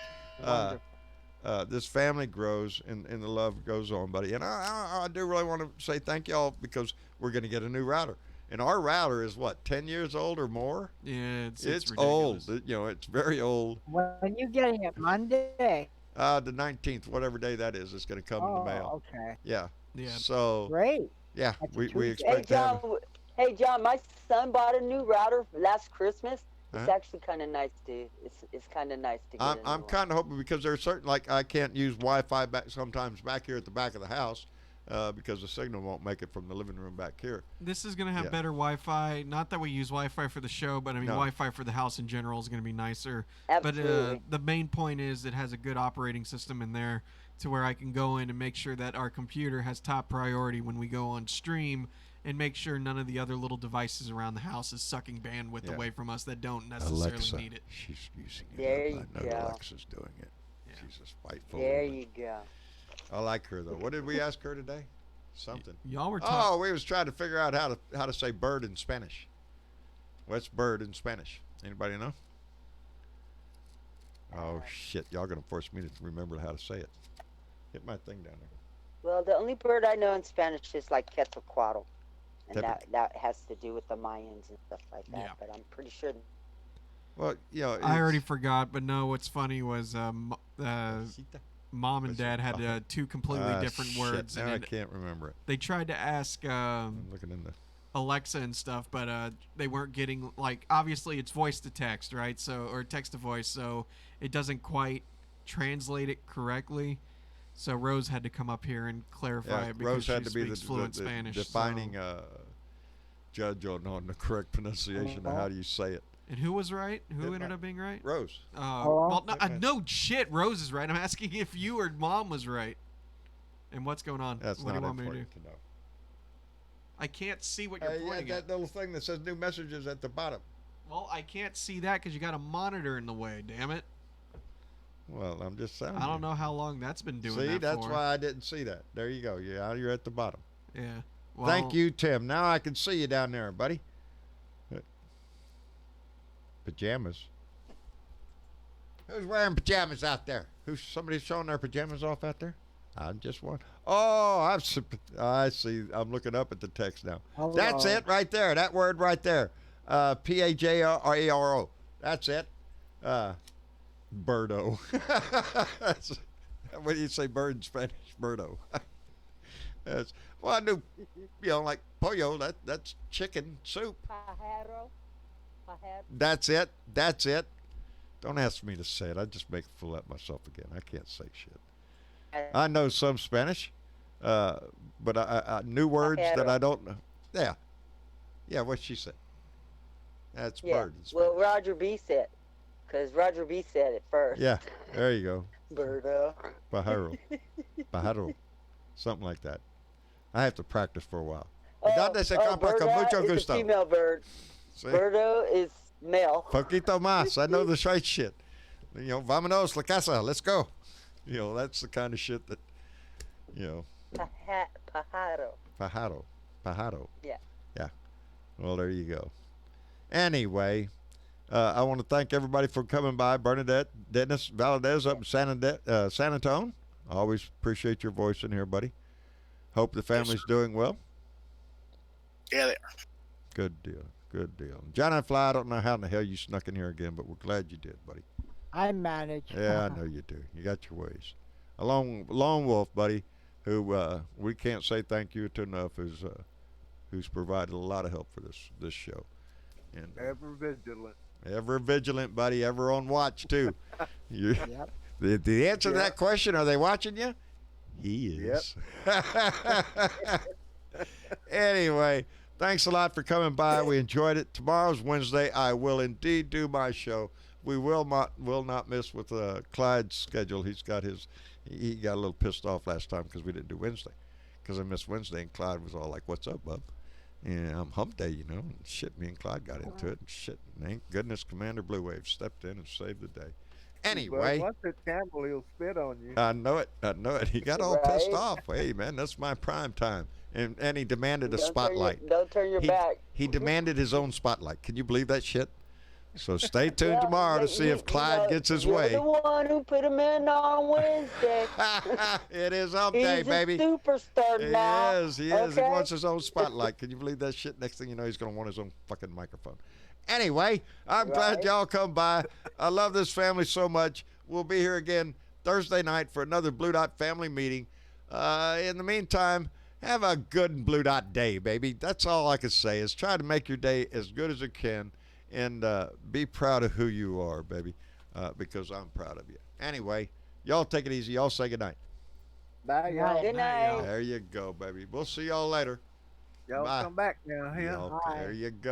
This family grows and the love goes on, buddy. And I do really want to say thank y'all, because we're going to get a new router. And our router is, 10 years old or more? Yeah, it's old. It's very old. When you getting it, Monday? The 19th, whatever day that is, it's going to come in the mail. Okay. Yeah. Yeah. So. Great. Yeah, we Hey, expect to have Hey, John, my son bought a new router last Christmas. It's Huh? actually kind of nice to. It's kind of nice to get. I'm kind of hoping, because there's certain, I can't use Wi-Fi sometimes back here at the back of the house because the signal won't make it from the living room back here. This is going to have better Wi-Fi. Not that we use Wi-Fi for the show, but I mean, No. Wi-Fi for the house in general is going to be nicer. Absolutely. But the main point is it has a good operating system in there to where I can go in and make sure that our computer has top priority when we go on stream, and make sure none of the other little devices around the house is sucking bandwidth away from us that don't necessarily Alexa, need it. she's using it. There I you know go. Alexa's doing it. Yeah. She's a spiteful There woman. you go. I like her, though. What did we ask her today? Something. Y'all were talking. Oh, we was trying to figure out how to say bird in Spanish. What's bird in Spanish? Anybody know? Oh, shit. Y'all going to force me to remember how to say it. Hit my thing down there. Well, the only bird I know in Spanish is like Quetzalcoatl, and Tepe- that has to do with the Mayans and stuff like that. Yeah. But I'm pretty sure. Well, I already forgot, but no, what's funny was mom and dad had two completely different words. Now And I it, can't remember it. they tried to ask I'm looking in the. Alexa and stuff, but they weren't getting, obviously it's voice to text, right? So, or text to voice, so it doesn't quite translate it correctly. So Rose had to come up here and clarify it because Rose had she to be speaks the fluent Spanish. defining so. judge on the correct pronunciation of how do you say it. And who was right? Who It ended might- up being right? Rose. Well, no shit. Rose is right. I'm asking if you or mom was right. And what's going on? That's what not do you want me to do? important to know. I can't see what you're pointing that at. little thing that says new messages at the bottom. Well, I can't see that because you got a monitor in the way. Damn it! Well, I'm just saying. I don't know how long that's been doing that. See, that's why I didn't see that. There you go. Yeah, you're at the bottom. Yeah. Well, Thank you, Tim. Now I can see you down there, buddy. Pajamas. Who's wearing pajamas out there? Somebody showing their pajamas off out there? I'm just one. Oh, I see. I'm looking up at the text now. Hello. That's it right there. That word right there. P-A-J-R-E-R-O. That's it. Birdo. What do you say bird in Spanish? Birdo. Well, I knew, like pollo, that's chicken soup. Pajaro. That's it. That's it. Don't ask me to say it. I just make a fool out of myself again. I can't say shit. I know some Spanish, but I new words that I don't know. Yeah. Yeah, what she said. That's bird in Spanish. Well, Roger B said, because Roger B said it first. Yeah, there you go. Birdo. Pajaro. Pajaro. Something like that. I have to practice for a while. Birdo is a female bird. See? Birdo is male. Poquito más. I know the right shit. Vámonos la casa. Let's go. That's the kind of shit that, Pajaro. Pajaro. Yeah. Yeah. Well, there you go. Anyway, I want to thank everybody for coming by. Bernadette, Dennis, Valadez up in San Antonio. I always appreciate your voice in here, buddy. Hope the family's doing well. Yeah, they are. Good deal. Good deal. John and Fly, I don't know how in the hell you snuck in here again, but we're glad you did, buddy. I manage. Yeah, I know you do. You got your ways. A lone wolf, buddy, who we can't say thank you to enough, who's provided a lot of help for this show. And Ever vigilant. Ever vigilant, buddy. Ever on watch too. Yep. The answer to that question: are they watching you? He is. Yep. Anyway, thanks a lot for coming by. We enjoyed it. Tomorrow's Wednesday. I will indeed do my show. We will not miss with Clyde's schedule. He got a little pissed off last time because we didn't do Wednesday, because I missed Wednesday, and Clyde was all like, "What's up, bub?" And I'm hump day, and shit. Me and Clyde got into it, and shit. Thank goodness Commander Blue Wave stepped in and saved the day. Anyway, once it's Campbell, he'll spit on you. I know it. He got all pissed off. Hey, man, that's my prime time. And he demanded a spotlight. Don't turn your back. He demanded his own spotlight. Can you believe that shit? So stay tuned tomorrow to see if Clyde gets his way. You're the one who put him in on Wednesday. It is hump day, baby. He's a superstar now. He is. He wants his own spotlight. Can you believe that shit? Next thing you know, he's going to want his own fucking microphone. Anyway, I'm glad y'all come by. I love this family so much. We'll be here again Thursday night for another Blue Dot family meeting. In the meantime, have a good Blue Dot day, baby. That's all I can say is try to make your day as good as you can, and be proud of who you are, baby, because I'm proud of you. Anyway, y'all take it easy. Y'all say good night. Bye, y'all. Good night. There you go, baby. We'll see y'all later. Y'all Bye. come back now. Yeah. There you go.